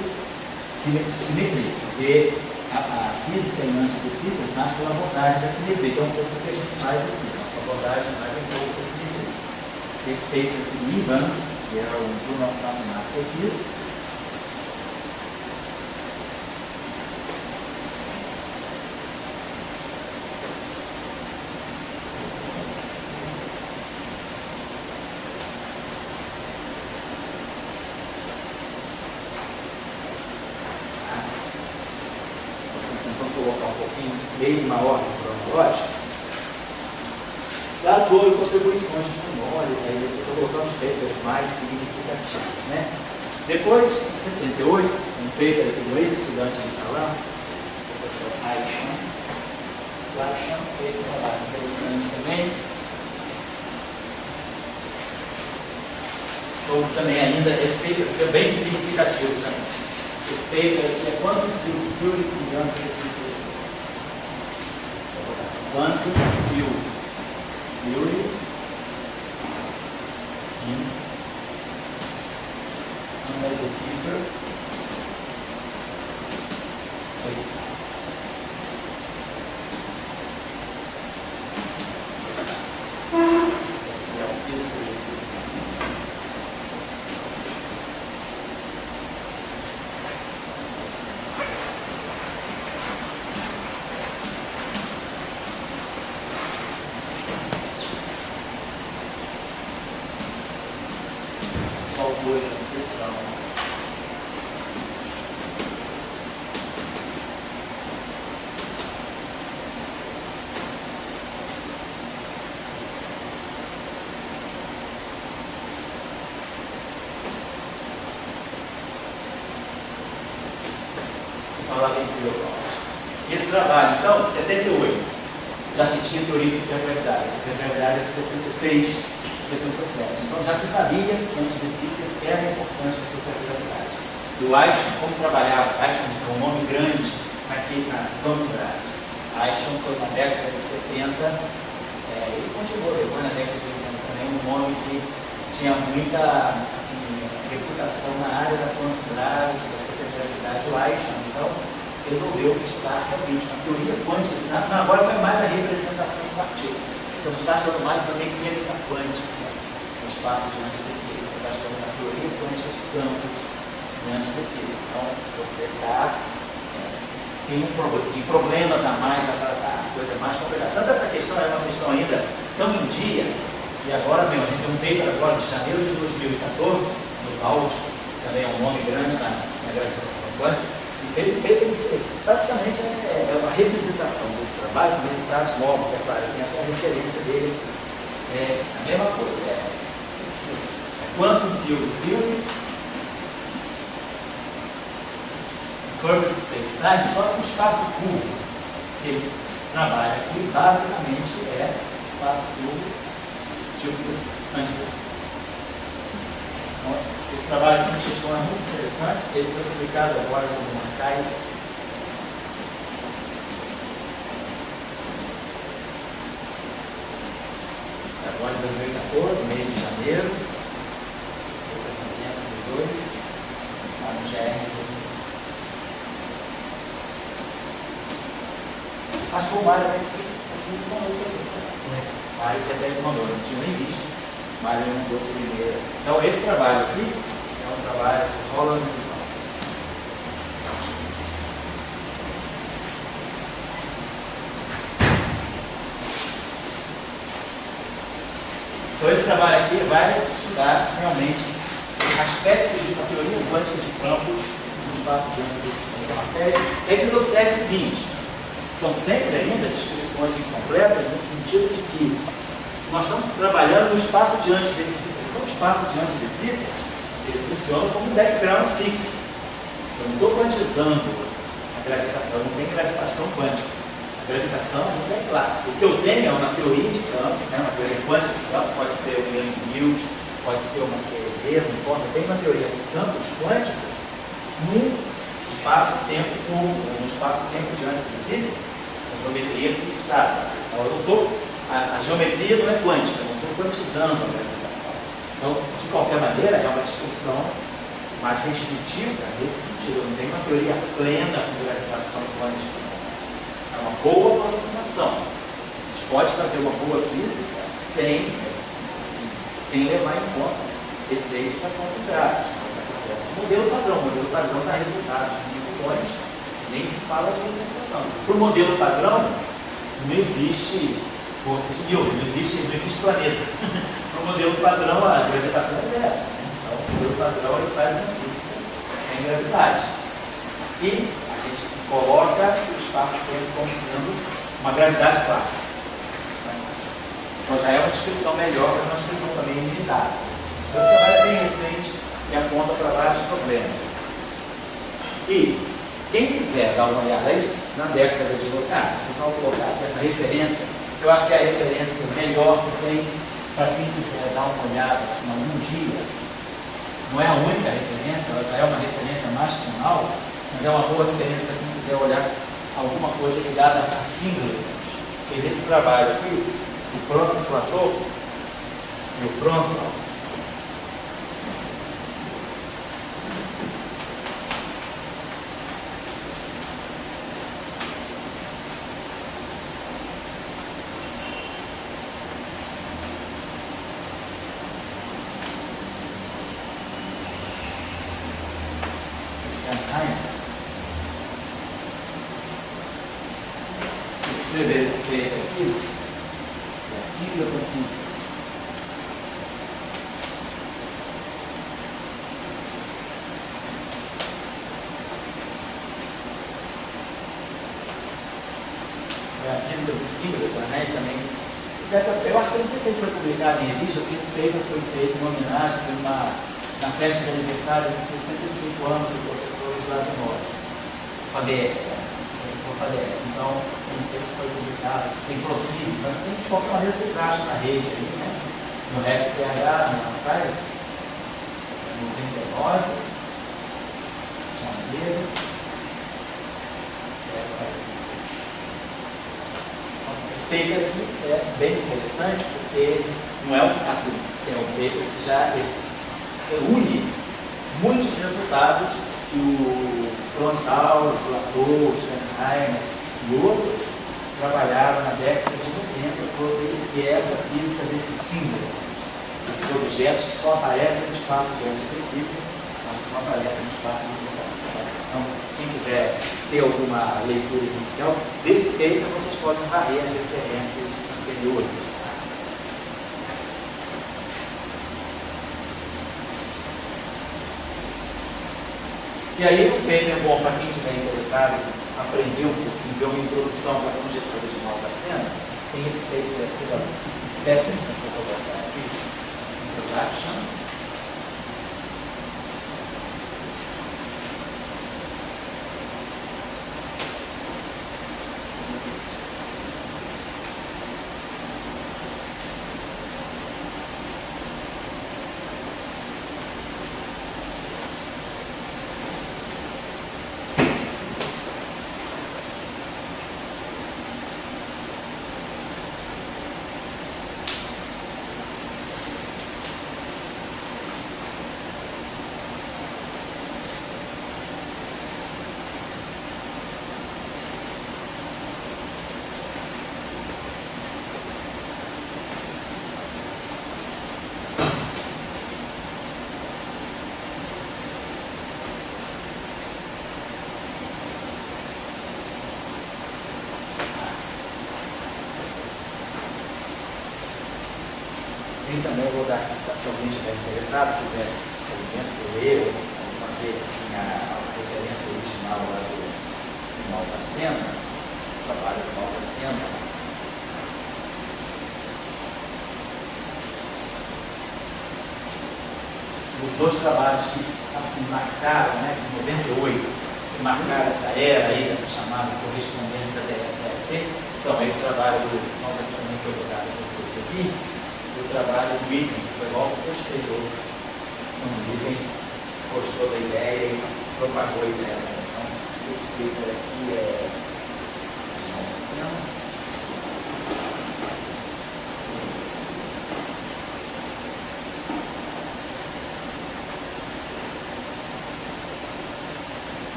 simetria, ver a física em anti-de Sitter mais pela abordagem da simetria, que é um pouco o que a gente faz aqui, nossa abordagem mais um pouco da simetria. Esse paper do Evans, que é o Journal of Mathematical Physics. Colocar um pouquinho, meio uma ordem cronológica, dá todas as contribuições de memórias, aí você está colocando os papers mais significativos, né? Depois, em 78, um paper aqui do ex-estudante de salão, o professor Aishan. O Aishan fez um trabalho interessante também, sobre também ainda, esse paper que é bem significativo também. Esse paper aqui é Quantum Field in Anti-de Sitter. Quantum Field Theory in Anti-de Sitter Space. Esse aqui é o Physical Review. Esse trabalho, então, 78, já se tinha teoria de supergravidade. A supergravidade é de 76, 77. Então já se sabia que o anti-de-Sitter era importante para a supergravidade. E o Einstein, como trabalhava, Einstein é um nome grande aqui na campo gráfico. Einstein foi na década de 70, e continuou depois na década de 80 também, um nome que tinha muita assim, reputação na área da quanto gráfica, da supergravidade. O Einstein, então, resolveu estudar realmente uma teoria quântica. Agora não é mais a representação do partícula. Então, não está estudando mais uma mecânica quântica, né, no espaço de anti-de-Sitter. Você está estudando a teoria quântica de campos de anti-de-Sitter. Então, você tem problemas a mais a tratar, coisa mais complicada. Tanto essa questão é uma questão ainda tão em dia, e agora mesmo, a gente tem um paper agora de janeiro de 2014, no Vault, também é um nome grande na gravitação quântica, e ele praticamente é uma revisitação desse trabalho, com resultados novos, é claro, tem até a referência dele, é a mesma coisa, é quantum field theory, curved space-time, só que o espaço curvo que ele trabalha aqui, basicamente, é o espaço curvo tipo anti-de-Sitter. Então, esse trabalho tem questões muito interessantes, ele foi publicado agora no Archive. Agora em 2014, mês de janeiro, 202, lá no GRDC. Acho que o Mário até mandou isso para mim. O Mário que até mandou, não tinha nem visto. O Mário mandou primeiro. Então, esse trabalho aqui é um trabalho que rola nesse campo. Então, esse trabalho aqui vai estudar realmente aspectos de uma teoria quântica de campos no espaço de anti-de-Sitter. Então, uma série. E aí vocês observem o seguinte. São sempre ainda descrições incompletas no sentido de que nós estamos trabalhando no espaço de anti-de-Sitter. Então, o espaço de anti-de-Sitter, ele funciona como um background fixo. Eu não estou quantizando a gravitação, não tem gravitação quântica. A gravitação não é clássica. O que eu tenho é uma teoria de campo, né, uma teoria quântica de campo, pode ser um Young-Mills, pode ser uma QED, não importa. Tem uma teoria de campos quânticos no espaço-tempo curvo, no espaço-tempo de anti-de-Sitter, geometria fixada. Então, a geometria não é quântica, não estou quantizando a gravitação. Então, de qualquer maneira, é uma descrição mais restritiva nesse sentido. Não tem uma teoria plena com gravitação quântica. É uma boa aproximação. A gente pode fazer uma boa física sem levar em conta efeitos da quantum gráfica. O modelo padrão dá resultados muito bons. Nem se fala de gravitação. Para o modelo padrão, não existe força de Newton, não existe planeta. Para o modelo padrão, a gravitação é zero. Então, o modelo padrão ele faz uma física sem gravidade. E a gente coloca o espaço-tempo como sendo uma gravidade clássica. Então, já é uma descrição melhor, mas uma descrição também limitada. Então, esse trabalho é bem recente e aponta para vários problemas. E quem quiser dar uma olhada aí, na década de o pessoal colocar aqui essa referência, eu acho que é a referência melhor que tem para quem quiser dar uma olhada assim, algum dia. Não é a única referência, ela já é uma referência mais final, mas é uma boa referência para quem quiser olhar alguma coisa ligada a singletons. Porque nesse trabalho aqui, o Plateau e o Fronsdal, escrever esse paper aqui, é Singleton Physics. É a física do Singleton, né? E também, eu acho que eu não sei se ele foi publicado em revista, porque esse paper foi feito em homenagem na festa de aniversário de 65 anos do professor lá do Norte, FADEF. Então, não sei se foi publicado, se tem possível, mas tem, de qualquer maneira vocês acham na rede aí, né? no REC-PH, no archive, 99, janeiro, esse paper aqui é bem interessante porque não é um, assim, é um paper que já reúne muitos resultados que o Frontal, o Flatou, o Steinheimer e outros trabalharam na década de 90 sobre o que é essa física desses símbolos, esses objetos que só aparecem no espaço de âmbito específico, mas que não aparecem no espaço de âmbito. Então, quem quiser ter alguma leitura inicial desse paper, vocês podem varrer as referências anteriores. E aí o paper é bom para quem estiver interessado em aprender um pouquinho, ver uma introdução para a conjectura de Malthusena. Tem esse paper aqui da Peterson, que eu vou botar aqui, Introduction. Tem também, eu vou dar aqui, se alguém estiver interessado, quiser elementos ou erros, alguma coisa assim, a referência original lá do Malthusena, o trabalho do Malthusena. Os dois trabalhos que assim, marcaram, né, de 98, que marcaram essa era aí, essa chamada correspondência DSLP, são esse trabalho do Malthusena que eu vou dar para vocês aqui, o trabalho do Witten, que foi logo posterior. Então, o Witten gostou da ideia e propagou a ideia. Então, esse paper aqui é Malthusena.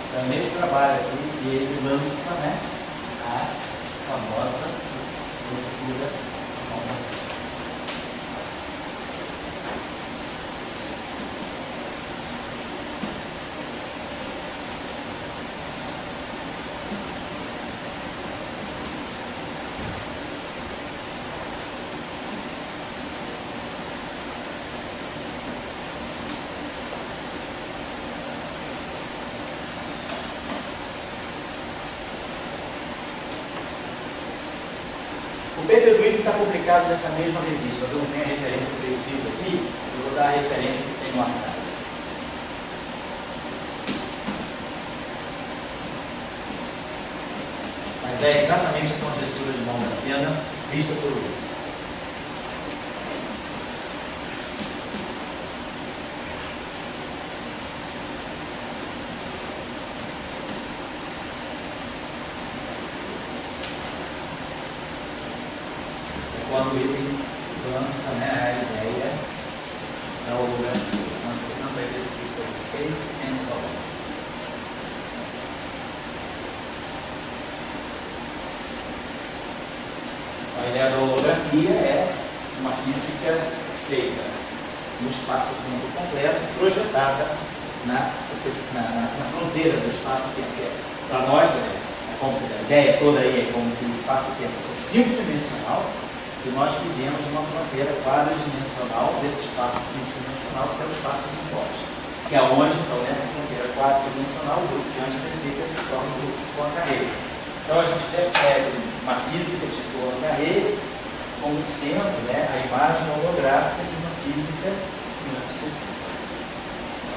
Então, nesse trabalho aqui, ele lança, né, a famosa professora Malthusena. O paper do Witten está publicado nessa mesma revista, mas eu não tenho a referência precisa aqui, eu vou dar a referência que tem no arquivo. Mas é exatamente a conjectura de Malthusena vista por Witten. Quando ele lança, né, a ideia da holografia, não vai ter space and hologram. A ideia da holografia é uma física feita no espaço-tempo completo, projetada na fronteira do espaço-tempo. Para nós, a ideia toda aí é como se o espaço-tempo fosse 5-dimensional, que nós vivemos numa fronteira quadridimensional desse espaço cinco-dimensional, que é o espaço de composto. Que é onde, então, nessa fronteira quadridimensional, o grupo de antidecíclica se torna um grupo de Poincaré. Então, a gente percebe uma física de Poincaré como sendo, né, a imagem holográfica de uma física de antidecíclica.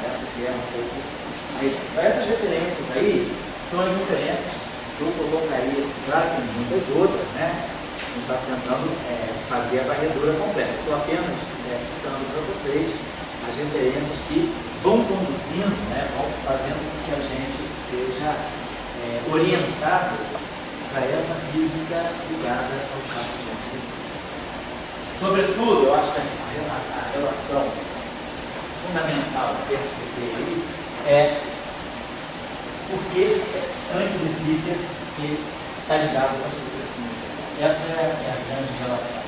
Essa aqui é um pouco a ideia. Então, essas referências aí são as referências que eu colocaria, claro que tem muitas outras, né? Não está tentando fazer a varredura completa. Estou apenas citando para vocês as referências que vão conduzindo, né, vão fazendo com que a gente seja orientado para essa física ligada ao espaço de antidecíclica. Sobretudo, eu acho que a relação fundamental a perceber aí é porque antidecíclica que está ligado com a supersimetria. Essa é a grande relação.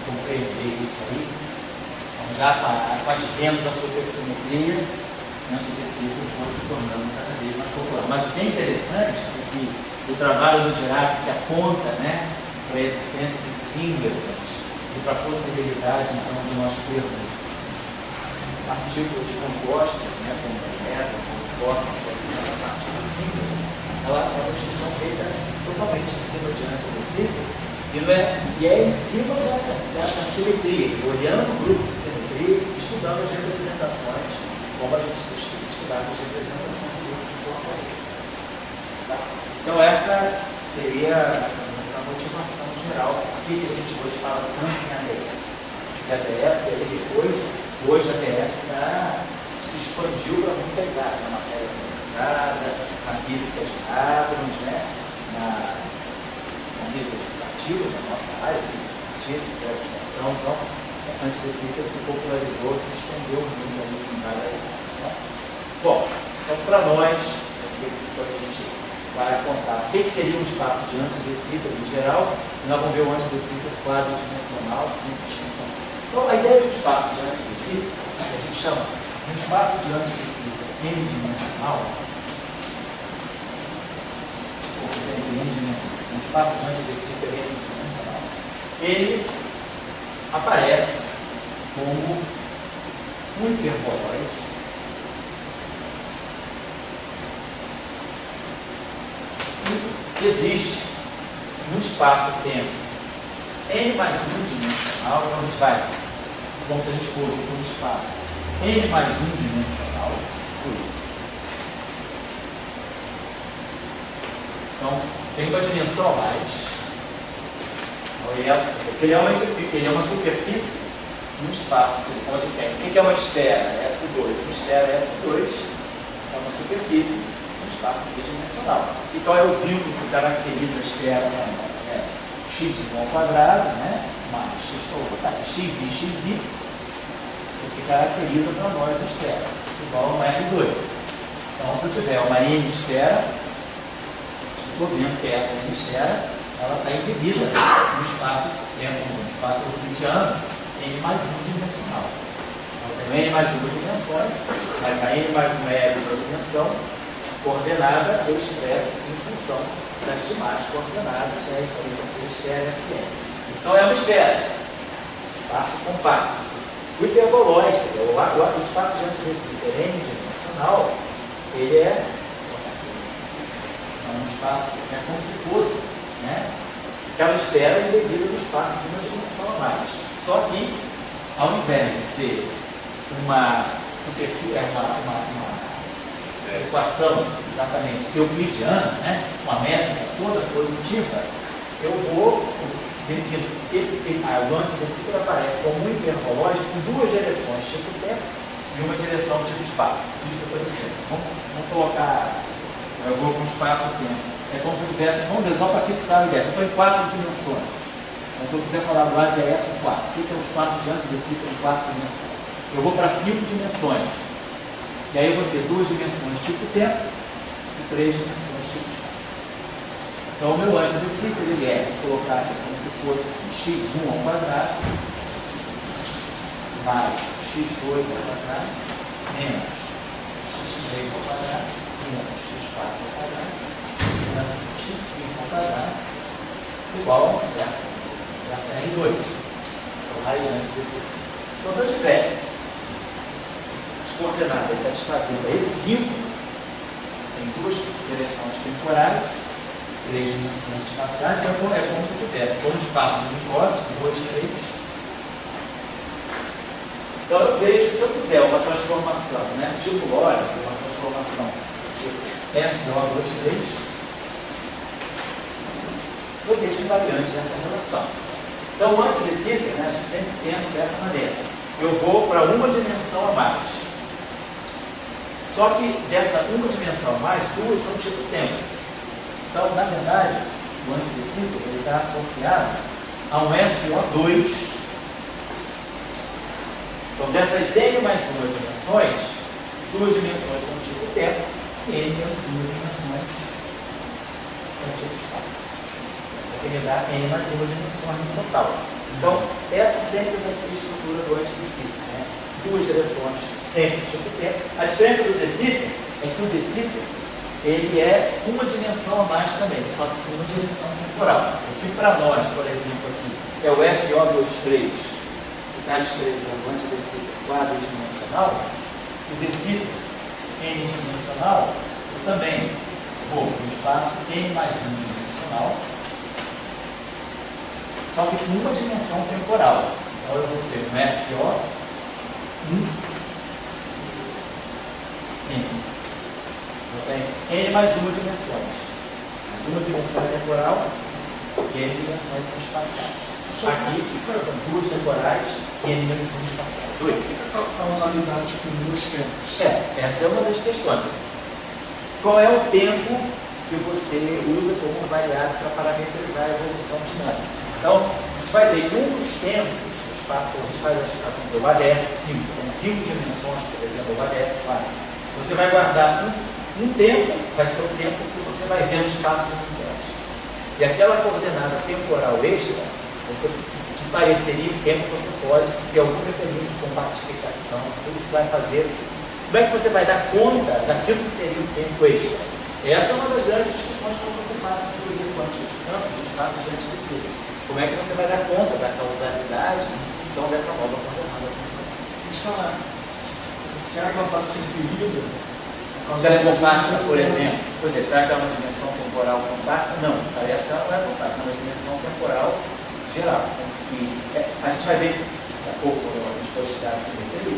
Compreender isso aí, então, já com o advento da supersimetria, o antidecíclico foi se tornando cada vez mais popular. Mas o que é interessante é que o trabalho do Dirac, que aponta, né, para a existência dos singletons e para a possibilidade, então, de nós termos partículas compostas, né, como elétron, como fóton, por exemplo, a partir do singleton, ela é uma discussão feita totalmente em cima de antidecíclico e é em cima da simetria, olhando o grupo de simetria e estudando as representações, como a gente estudasse as representações do grupo de Poincaré. Então essa seria a motivação geral. Por que a gente hoje fala tanto em ADS? E a ADS, hoje a ADS se expandiu para muitas áreas, na matéria condensada, na física de hadrons, né? na física de partículas, na nossa área de partículas, de gravitação. Então, a antidecíclica se popularizou, se estendeu muito em várias áreas. Né? Bom, então para nós, a gente vai contar o que seria um espaço de antidecíclica em geral, e nós vamos ver o antidecíclica quadridimensional, cinco-dimensional. Então, a ideia de um espaço de antidecíclica, que a gente chama de um espaço de antidecíclica n-dimensional, um espaço de antidecíclica n-dimensional, ele aparece como um hiperboloide que existe no espaço-tempo n mais 1 dimensional, então a gente vai, como se a gente fosse um espaço n mais 1 dimensional. Então, tem uma dimensão a mais. Ele é uma superfície no espaço que ele pode ter. O que é uma esfera? S2. Uma esfera S2 é uma superfície no espaço tridimensional. E qual é o vínculo que caracteriza a esfera para nós? É x1 ao quadrado, né? Mais xi, xi. Isso que caracteriza para nós a esfera, igual a um R2. Então, se eu tiver uma n esfera, estou vendo que essa n esfera ela está embebida no espaço-tempo, no espaço euclidiano, n mais 1 dimensional. Então, eu tenho n mais 1 dimensões, mas a n mais 1 é a dimensão coordenada, eu expresso em função das demais coordenadas, né? Então, isso aqui é a esfera Sn. Então, é uma esfera, espaço compacto. O hiperboloide, o espaço de antidecíclica n-dimensional, ele é um espaço, é como se fosse, né, aquela esfera embebida no espaço de uma dimensão a mais. Só que, ao invés de ser uma superfície, uma equação exatamente euclidiana, né, uma métrica toda positiva, eu vou defino o antidecíclico aparece como um hiperboloide com duas direções, tipo tempo e uma direção tipo espaço. Isso que eu estou dizendo. Vamos colocar, eu vou com espaço-tempo. É como se eu tivesse, vamos dizer, só para fixar a ideia. Eu estou em 4 dimensões. Mas se eu quiser falar do lado de essa 4, o que é um espaço de antidecíclico em 4 dimensões? Eu vou para 5 dimensões. E aí eu vou ter 2 dimensões tipo tempo e 3 dimensões tipo espaço. Então o meu antidecíclico ele é colocar aqui como se fosse assim, x1 ao quadrado mais x2 ao quadrado menos x3 ao quadrado menos x4 ao quadrado menos x5 ao quadrado igual a um certo. 2. É o raio diante desse. Então, se eu tiver as coordenadas satisfazendo esse vínculo, tem duas direções temporais, 3 dimensões espaciais, é como se eu tivesse todo o espaço do Minkowski, 2, 3. Então eu vejo, se eu fizer uma transformação, né, tipo lógica, uma transformação tipo SO2, 3, eu vejo invariante nessa relação. Então, o antidecíclico, né, a gente sempre pensa dessa maneira. Eu vou para uma dimensão a mais. Só que dessa uma dimensão a mais, duas são tipo tempo. Então, na verdade, o antidecíclico ele está associado a um SO2. Então, dessas N mais uma dimensões, duas dimensões são tipo tempo e N menos uma dimensões são tipo espaço. Você tem que dar N mais uma dimensões no total. Então, essa sempre vai ser a estrutura do antidecíclico, né? Duas direções sempre tipo tempo. A diferença do decíclico é que o decíclico ele é uma dimensão a mais também, só que uma dimensão temporal. O que para nós, por exemplo, aqui é o SO23, que está descrevendo o antidecíclico quadridimensional, o decíclico n-dimensional, eu também vou para o espaço n mais 1 dimensional, só que com uma dimensão temporal. Então eu vou ter um SO1 n. Eu tenho n mais uma dimensões. Mais uma dimensão temporal e n dimensões são espaciais. Aqui são duas temporais e n menos um espaciais. Oi? Fica a causalidade com dois tempos. Essa é uma das questões. Qual é o tempo que você usa como variável para parametrizar a evolução dinâmica? Então, a gente vai ver que um dos tempos, a gente faz o ADS 5, tem 5 dimensões, por exemplo, o ADS 4. Você vai guardar um tempo, vai ser o tempo que você vai ver no espaço do universo. E aquela coordenada temporal extra, que pareceria o tempo, você pode ter algum mecanismo de compactificação, tudo que você vai fazer. Como é que você vai dar conta daquilo que seria o tempo extra? Essa é uma das grandes discussões que você faz na teoria quântica de campo, do espaço diante de si. Como é que você vai dar conta da causalidade em função dessa nova coordenada temporal? Será que ela pode ser ferida? Se ela é compacta, por exemplo, será que ela é uma dimensão temporal compacta? Não, parece que ela não é compacta, é uma dimensão temporal geral. E a gente vai ver daqui a pouco, quando a gente for estudar a simetria,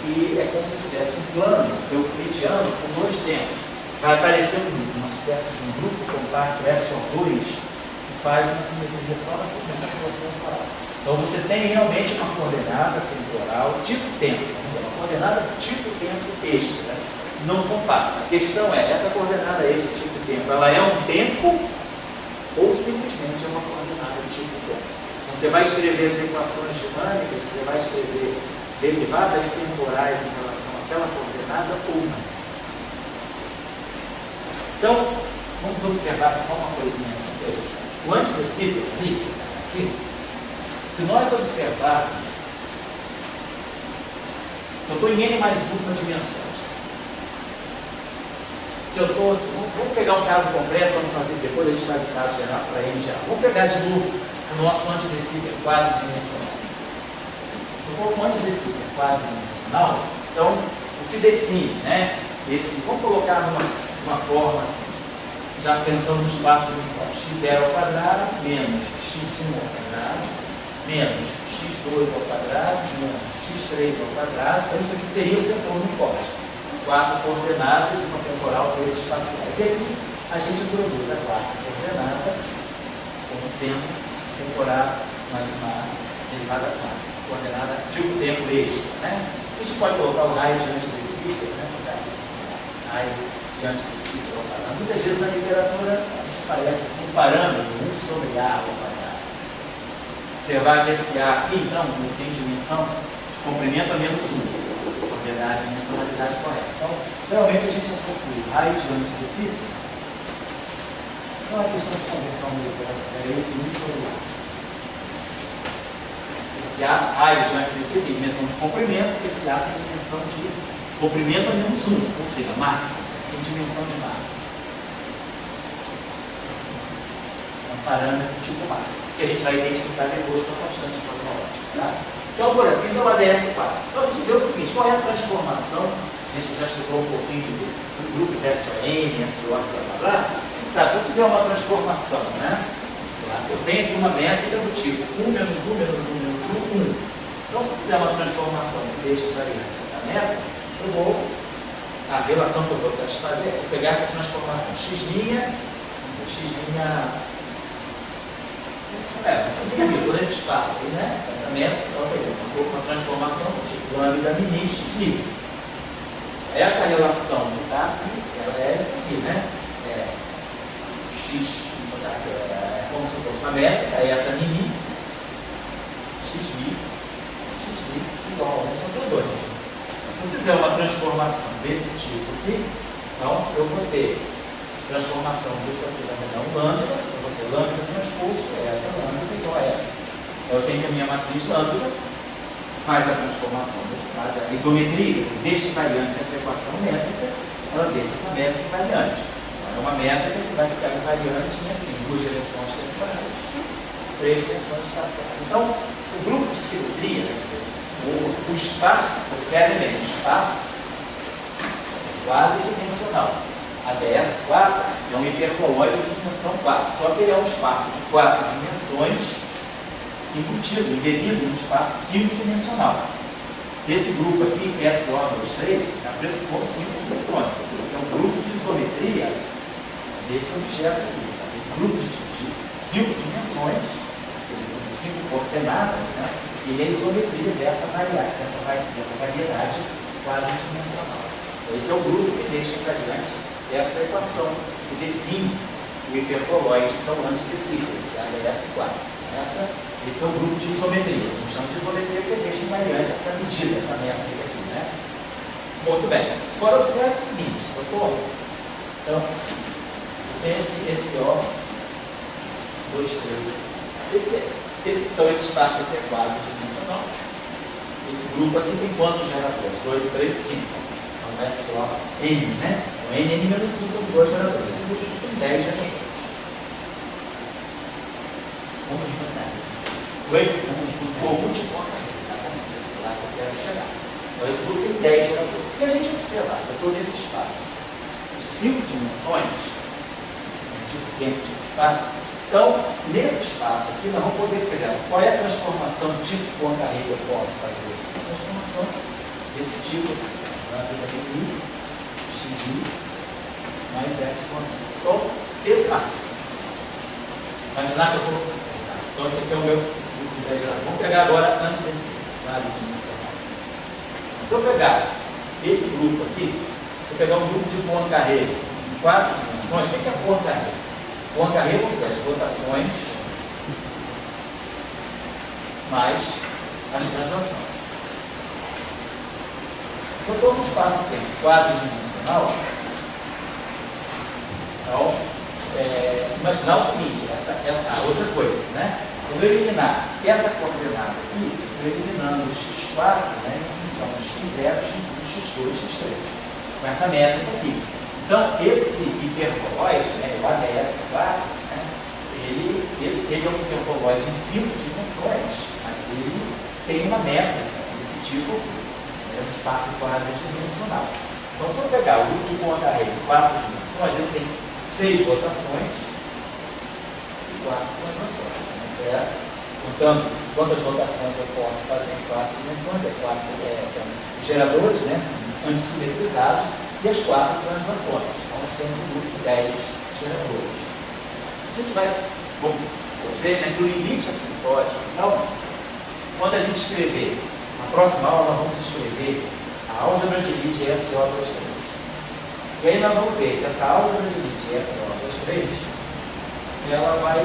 e é como se tivesse um plano euclidiano com dois tempos. Vai aparecer uma espécie de um grupo compacto SO2 que faz uma simetria só na sequência temporal. Então você tem realmente uma coordenada temporal tipo tempo, uma coordenada tipo tempo extra, não compacta. A questão é, essa coordenada extra tipo tempo, ela é um tempo ou simplesmente é uma coordenada tipo tempo? Então você vai escrever as equações dinâmicas, você vai escrever derivadas temporais em relação àquela coordenada ou não. Então, vamos observar só uma coisinha interessante. O antidecíclico aqui, se nós observarmos, se eu estou em n mais uma dimensões, se eu estou, vamos pegar um caso concreto, vamos fazer depois a gente faz o caso geral para n geral. Vamos pegar de novo o nosso antidecíclico quadridimensional. Se eu for um antidecíclico quadridimensional, então o que define, né? Vamos colocar numa forma assim, já pensando no espaço do Minkowski, x0 ao quadrado menos x1 ao quadrado menos x2 ao quadrado menos x3 ao quadrado. Então isso aqui seria o setor do Minkowski. 4 coordenadas, uma temporal, 3 espaciais. E aqui a gente introduz a quarta coordenada como sendo temporal mais uma derivada quarta, coordenada tipo tempo extra, né? A gente pode colocar o raio diante desse ciclo, né? Raio diante desse ciclo ao quadrado. Muitas vezes na literatura a gente parece assim, um parâmetro 1 sobre A ao quadrado. Observar que esse A aqui, então, não tem dimensão de comprimento a menos 1. A dimensionalidade correta. Então, geralmente a gente associa raio diante desse ciclo. Isso é uma questão de convenção molecular. É esse 1 sobre A. Esse A, raio diante desse ciclo, tem dimensão de comprimento, esse A tem dimensão de comprimento a menos 1, ou seja, massa. Tem dimensão de massa. Então, um parâmetro tipo massa, que a gente vai identificar depois com a constante cosmológica. Tá? Então, por exemplo, isso é o ADS4. Então a gente vê o seguinte, qual é a transformação? A gente já estudou um pouquinho de grupos SON, SO, blá blá blá. A gente sabe, se eu fizer uma transformação, né? Eu tenho aqui uma métrica do tipo 1 menos 1 menos 1 menos 1, 1. Então, se eu fizer uma transformação deste variante essa métrica, eu vou. A relação que eu vou satisfazer é se eu pegar essa transformação x', por esse espaço aqui, né? Essa métrica, então, uma transformação do tipo lambda mini x'. Essa relação que está aqui, ela é isso aqui, né? É x, é como se fosse uma métrica, é eta mini, x' igual a 1 sobre 2. Se eu fizer uma transformação desse tipo aqui, então eu vou ter transformação disso aqui vai me dar um lambda, eu vou ter lambda transposto, eta lambda igual a eta. Eu tenho a minha matriz lambda, faz a transformação, nesse caso a isometria, deste invariante essa equação métrica, ela deixa essa métrica invariante. Então, é uma métrica que vai ficar invariante em duas direções temporais, três direções espaciais. Então, o grupo de simetria, o espaço, observe bem, o espaço quadridimensional. A DS4 é um hiperboloide de dimensão 4, só que ele é um espaço de 4 dimensões embutido, embebido num espaço 5-dimensional. Esse grupo aqui, SO23, está pressupondo 5 dimensões, porque é um grupo de isometria desse objeto aqui. Esse grupo de 5 dimensões, 5 coordenadas, né? Ele é a isometria dessa variedade quadridimensional. Então, esse é o grupo que deixa invariante essa equação que define o hiperboloide então antidecíclico, esse ADS4. Esse é o grupo de isometria. A gente chama de isometria porque deixa invariante essa medida, essa métrica aqui, né? Muito bem. Agora observe o seguinte, socorro. Então, esse O, 2, 3. Então, esse espaço aqui é quadridimensional. Esse grupo aqui tem quantos geradores? 2, 3, 5. Então, é só N, né? Então, N menos 1 sobre 2 geradores. Esse grupo tem 10 geradores. Vamos imaginar isso. O multiplica, exatamente, esse lá que eu quero chegar. Então, esse grupo tem 10 geradores. Se a gente observar, eu estou nesse espaço de 5 dimensões, tipo tempo, tipo espaço, então, nesse espaço aqui, nós vamos poder, por exemplo, qual é a transformação tipo Poincaré que eu posso fazer? A transformação desse tipo aqui. X' mais epsilon. Então, esse lá. Imaginar que eu vou. Então, esse aqui é o meu grupo de 10 geradores. Vamos pegar agora antes desse quadridimensional. Se eu pegar esse grupo aqui, vou pegar um grupo de Poincaré em 4 dimensões, o que é Poincaré? Poincaré vão ser as rotações mais as translações. Se eu estou num espaço-tempo quadridimensional, então, imaginar o seguinte, essa outra coisa, né? Eu vou eliminar essa coordenada aqui, eu vou eliminando o x4, né, em função de x0, x1, x2, x3, com essa métrica aqui. Então, esse hiperboloide, né, o ADS4, né, ele é um hiperboloide em 5 dimensões, mas ele tem uma métrica desse tipo aqui, é um espaço quadridimensional. Então, se eu pegar o grupo de Poincaré em 4 dimensões, ele tem 6 rotações e 4 translações. Portanto, quantas rotações eu posso fazer em 4 dimensões? São geradores, né, antissimetrizados, e as 4 translações. Então, nós temos um grupo de 10 geradores. A gente vai ver, né, que o limite assimptótico. Então, quando a gente escrever, na próxima aula, nós vamos escrever a álgebra de Lie SO23. E aí nós vamos ver que essa álgebra de Lie SO23, ela vai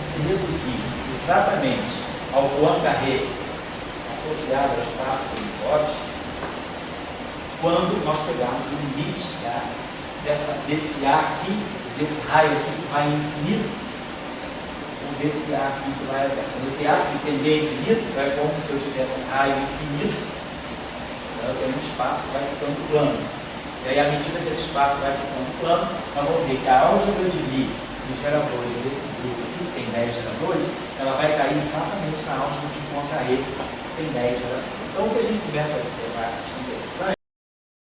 se reduzir exatamente ao Poincaré associado ao espaço de Minkowski, quando nós pegarmos o limite desse A aqui, desse raio aqui que vai infinito, ou desse A aqui que vai a zero. Quando esse A aqui tender a infinito, é como se eu tivesse um raio infinito, então eu tenho um espaço que vai ficando plano. E aí, à medida que esse espaço vai ficando plano, nós vamos ver que a álgebra de Lie dos geradores desse grupo aqui tem 10 geradores, ela vai cair exatamente na álgebra de Poincaré, que tem 10 geradores. Então, o que a gente começa a observar, a gente tem que